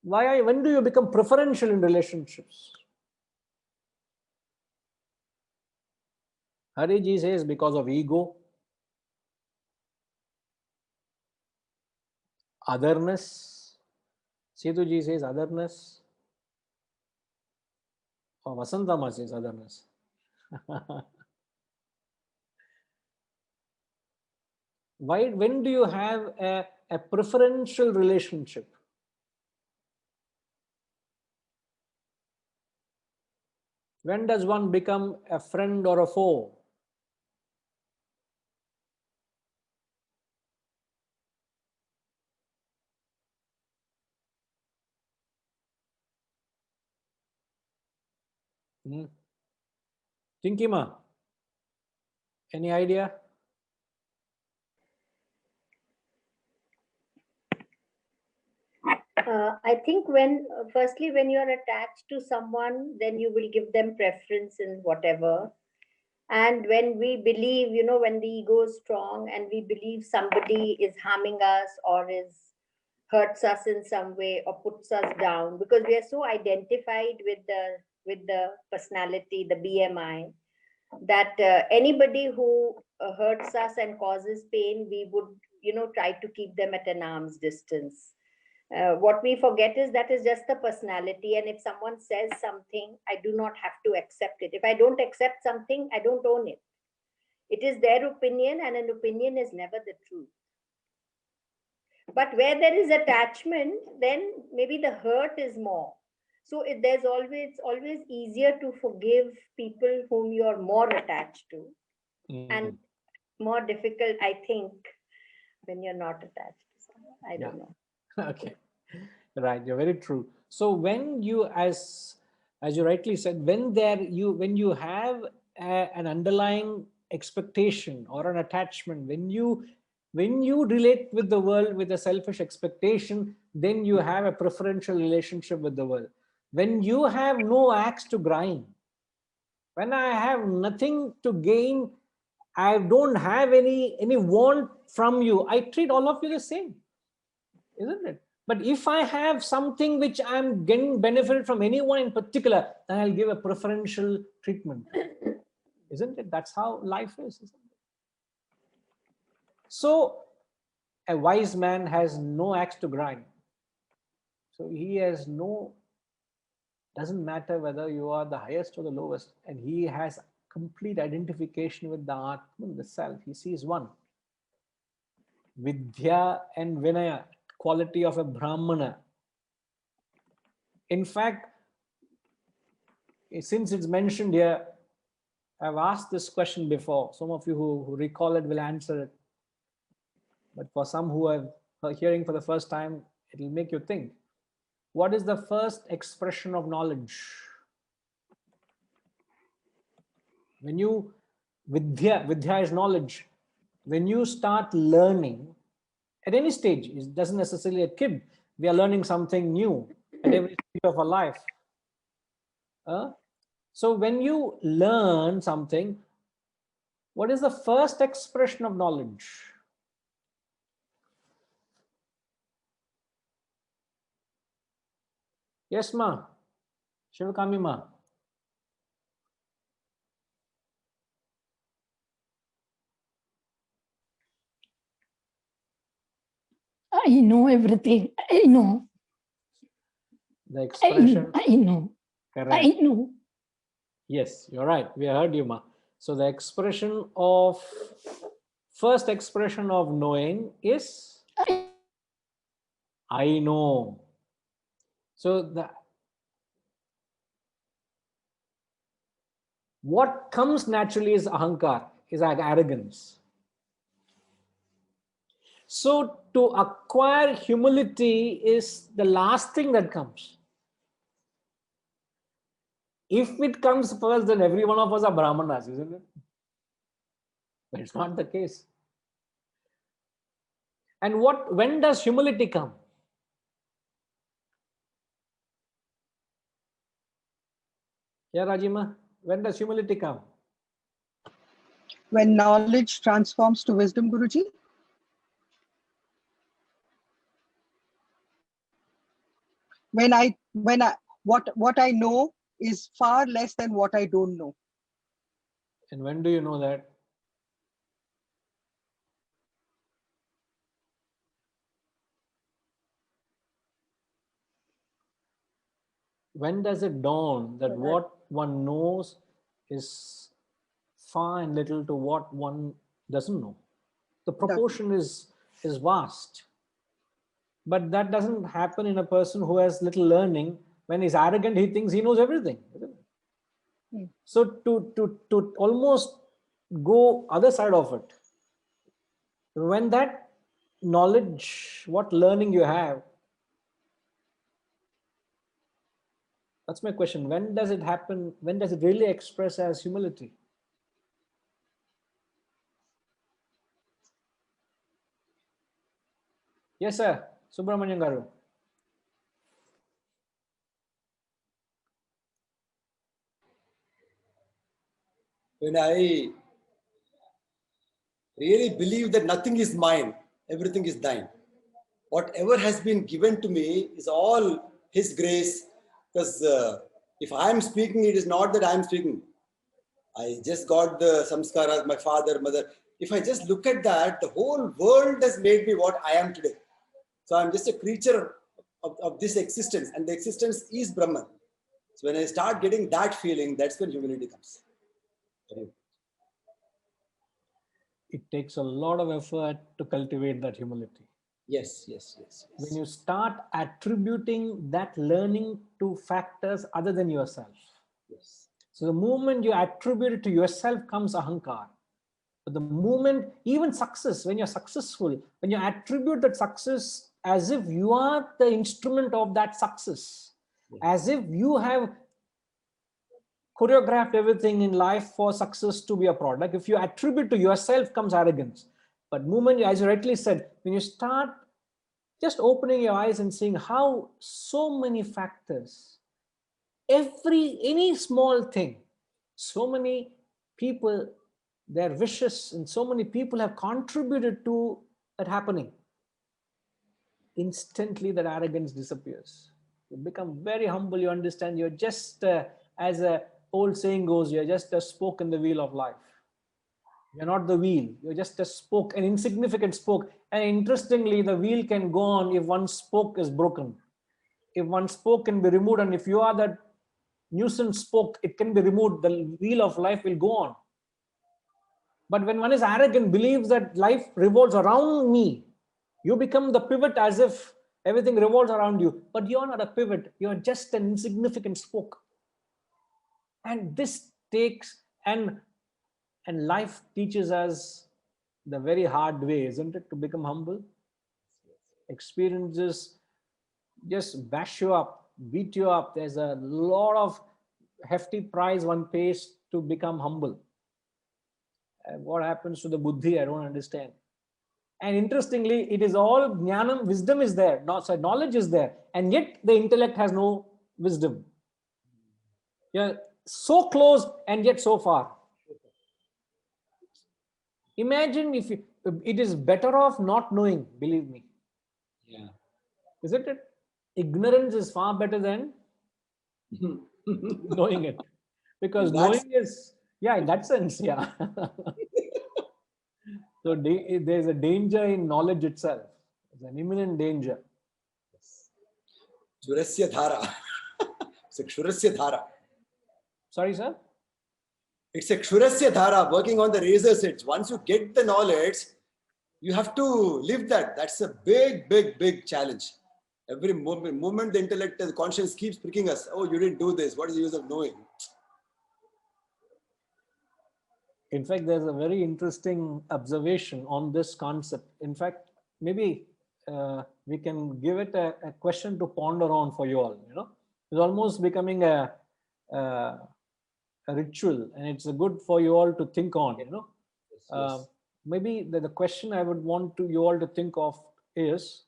S1: When do you become preferential in relationships? Hariji says because of ego, otherness. Setuji says otherness. Or Vasantama says otherness. When do you have a preferential relationship? When does one become a friend or a foe? Tinkima, any idea?
S12: I think firstly, when you're attached to someone, then you will give them preference in whatever. And when we believe, when the ego is strong and we believe somebody is harming us or hurts us in some way or puts us down, because we are so identified with the personality, the BMI, that anybody who hurts us and causes pain, we would, try to keep them at an arm's distance. What we forget is that is just the personality. And if someone says something, I do not have to accept it. If I don't accept something, I don't own it. It is their opinion, and an opinion is never the truth. But where there is attachment, then maybe the hurt is more. So it's always easier to forgive people whom you're more attached to, and more difficult, I think, when you're not attached to someone. I don't know.
S1: Okay, right. You're very true. So when you, as you rightly said, when you have an underlying expectation or an attachment, when you relate with the world with a selfish expectation, then you have a preferential relationship with the world. When you have no axe to grind, when I have nothing to gain, I don't have any want from you, I treat all of you the same, isn't it? But if I have something which I'm getting benefit from anyone in particular, then I'll give a preferential treatment, isn't it? That's how life is, isn't it? So a wise man has no axe to grind. So he has no, doesn't matter whether you are the highest or the lowest, and he has complete identification with the Atman, the self. He sees one. Vidya and Vinaya, quality of a Brahmana. In fact, since it's mentioned here, I've asked this question before. Some of you who recall it will answer it. But for some who are hearing for the first time, it will make you think. What is the first expression of knowledge? When you, Vidya is knowledge. When you start learning, at any stage, it doesn't necessarily a kid, we are learning something new at every stage of our life. So when you learn something, what is the first expression of knowledge? Yes, ma. Shivakami ma.
S13: I know everything. I know.
S1: The expression.
S13: I know.
S1: Correct.
S13: I know.
S1: Yes, you're right. We heard you, ma. So the expression of, first expression of knowing is I know. So what comes naturally is ahankar, is like arrogance. So to acquire humility is the last thing that comes. If it comes first, then every one of us are Brahmanas, isn't it? But it's not the case. And when does humility come? Yeah, Rajima, when does humility come?
S9: When knowledge transforms to wisdom, Guruji. What I know is far less than what I don't know.
S1: And when do you know that? When does it dawn that what one knows is far and little to what one doesn't know? The proportion is vast. But that doesn't happen in a person who has little learning. When he's arrogant, he thinks he knows everything. So to almost go other side of it, when that knowledge, what learning you have, that's my question. When does it happen? When does it really express as humility? Yes, sir. Subramanian Garu.
S4: When I really believe that nothing is mine, everything is thine. Whatever has been given to me is all His grace. Because if I am speaking, it is not that I am speaking. I just got the samskaras, my father, mother. If I just look at that, the whole world has made me what I am today. So I'm just a creature of this existence, and the existence is Brahman. So when I start getting that feeling, that's when humility comes.
S1: It takes a lot of effort to cultivate that humility.
S4: Yes.
S1: When you start attributing that learning to factors other than yourself.
S4: Yes.
S1: So the moment you attribute it to yourself comes ahankar. But the moment, even success, when you're successful, when you attribute that success as if you are the instrument of that success, as if you have choreographed everything in life for success to be a product, if you attribute to yourself comes arrogance. But moment, as you rightly said, when you start just opening your eyes and seeing how so many factors, any small thing, so many people, their wishes, and so many people have contributed to that happening. Instantly that arrogance disappears. You become very humble. You understand you're just, as a old saying goes, you're just a spoke in the wheel of life. You're not the wheel. You're just a spoke, an insignificant spoke. And interestingly, the wheel can go on if one spoke is broken. If one spoke can be removed, and if you are that nuisance spoke, it can be removed. The wheel of life will go on. But when one is arrogant, believes that life revolves around me, you become the pivot as if everything revolves around you. But you're not a pivot. You're just an insignificant spoke. And this takes, and life teaches us the very hard way, isn't it, to become humble? Experiences just bash you up, beat you up. There's a lot of hefty price one pays to become humble. And what happens to the buddhi, I don't understand. And interestingly, it is all jnanam, wisdom is there, so knowledge is there, and yet the intellect has no wisdom. Yeah, so close and yet so far. Imagine if it is better off not knowing, believe me.
S4: Yeah.
S1: Isn't it? Ignorance is far better than knowing it. Because knowing is, yeah, in that sense, yeah. So there's a danger in knowledge itself. There's an imminent danger.
S4: Shurasya dhara. It's a Shurasya dhara.
S1: Sorry, sir?
S4: It's a Kshurasya dhara, working on the razor's edge. Once you get the knowledge, you have to live that. That's a big, big, big challenge. Every moment the intellect, the conscience keeps pricking us. Oh, you didn't do this. What is the use of knowing?
S1: In fact, there's a very interesting observation on this concept. In fact, maybe we can give it a question to ponder on for you all. You know, it's almost becoming a ritual, and it's good for you all to think on. You know,
S4: Yes.
S1: Maybe the question I would want you all to think of is: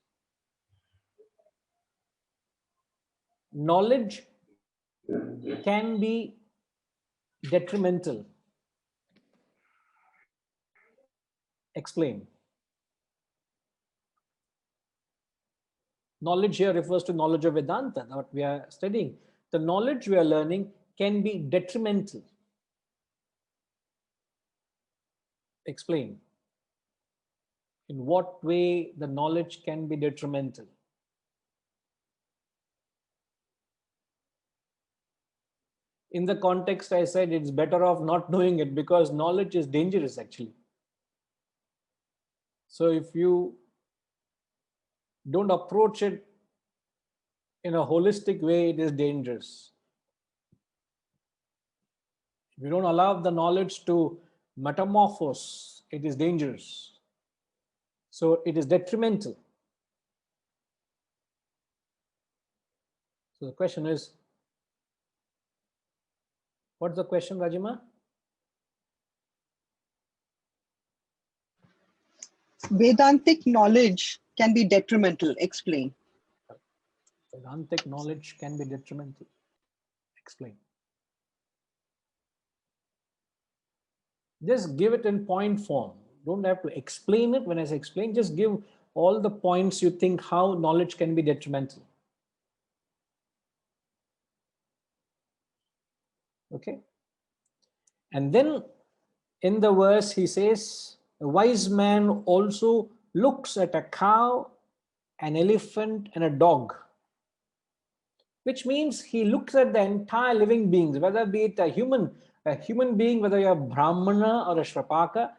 S1: knowledge can be detrimental. Explain. Knowledge here refers to knowledge of Vedanta, what we are studying. The knowledge we are learning can be detrimental. Explain. In what way the knowledge can be detrimental? In the context, I said it's better off not knowing it because knowledge is dangerous actually. So if you don't approach it in a holistic way, it is dangerous. If you don't allow the knowledge to metamorphose, it is dangerous. So it is detrimental. So the question is, what's the question, Rajima?
S9: Vedantic knowledge can be detrimental. Explain.
S1: Vedantic knowledge can be detrimental. Explain. Just give it in point form. Don't have to explain it. When I say explain, just give all the points you think how knowledge can be detrimental. Okay. And then in the verse, he says, a wise man also looks at a cow, an elephant, and a dog. Which means he looks at the entire living beings, whether be it a human being, whether you're a Brahmana or a Shrapaka,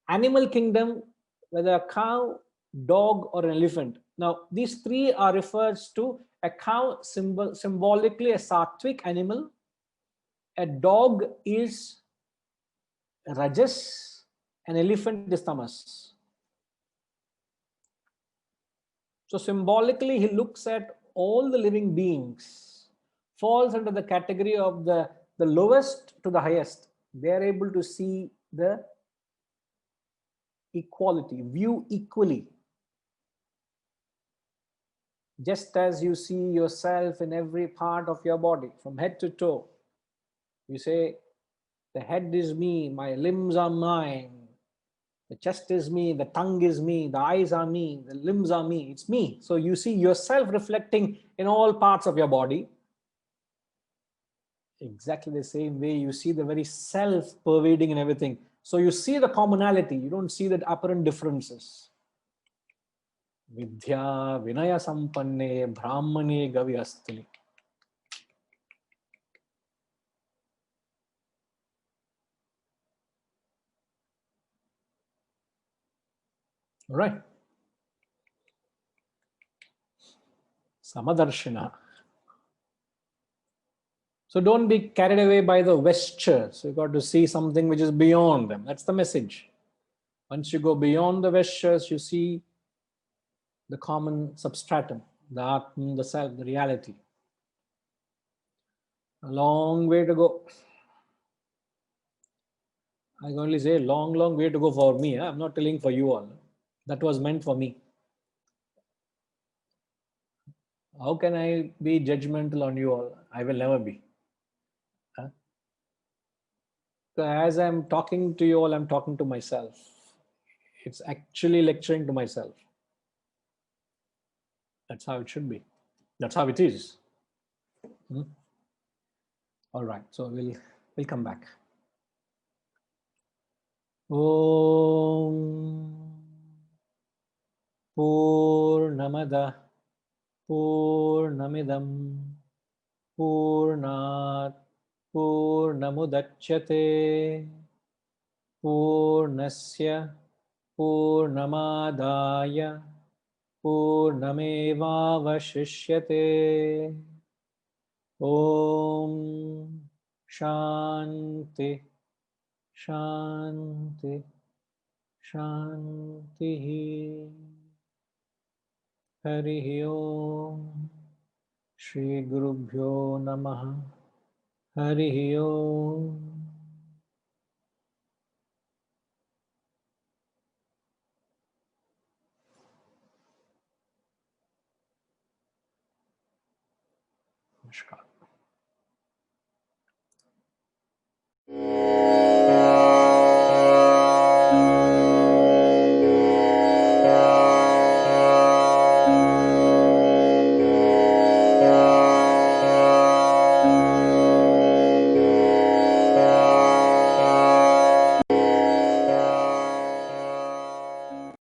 S1: animal kingdom, whether a cow, dog, or an elephant. Now, these three are referred to: a cow symbolically a sattvic animal, a dog is rajas, an elephant is tamas. So symbolically, he looks at all the living beings, falls under the category of the lowest to the highest. They are able to see the equality, view equally. Just as you see yourself in every part of your body, from head to toe. You say, the head is me, my limbs are mine, the chest is me, the tongue is me, the eyes are me, the limbs are me, it's me. So you see yourself reflecting in all parts of your body. Exactly the same way you see the very self pervading in everything. So you see the commonality, you don't see the apparent differences. Vidya Vinaya Sampanne Brahmane Gavyastini. All right. Samadarshina. So don't be carried away by the vestures. You got to see something which is beyond them. That's the message. Once you go beyond the vestures, you see the common substratum, the Atman, the self, the reality. A long way to go. I can only say long, long way to go for me. I'm not telling for you all. That was meant for me. How can I be judgmental on you all? I will never be. So as I'm talking to you all, I'm talking to myself. It's actually lecturing to myself. That's how it should be. That's how it is. All right. So we'll come back. Om Purnamada Purnamidam Purnat Purnamudachyate Purnasya Purnamadaya Purnamevavashishyate. Om Shanti Shanti Shanti. Hari Om. Shri Gurubhyo Namaha. Hari Om. Namaskar.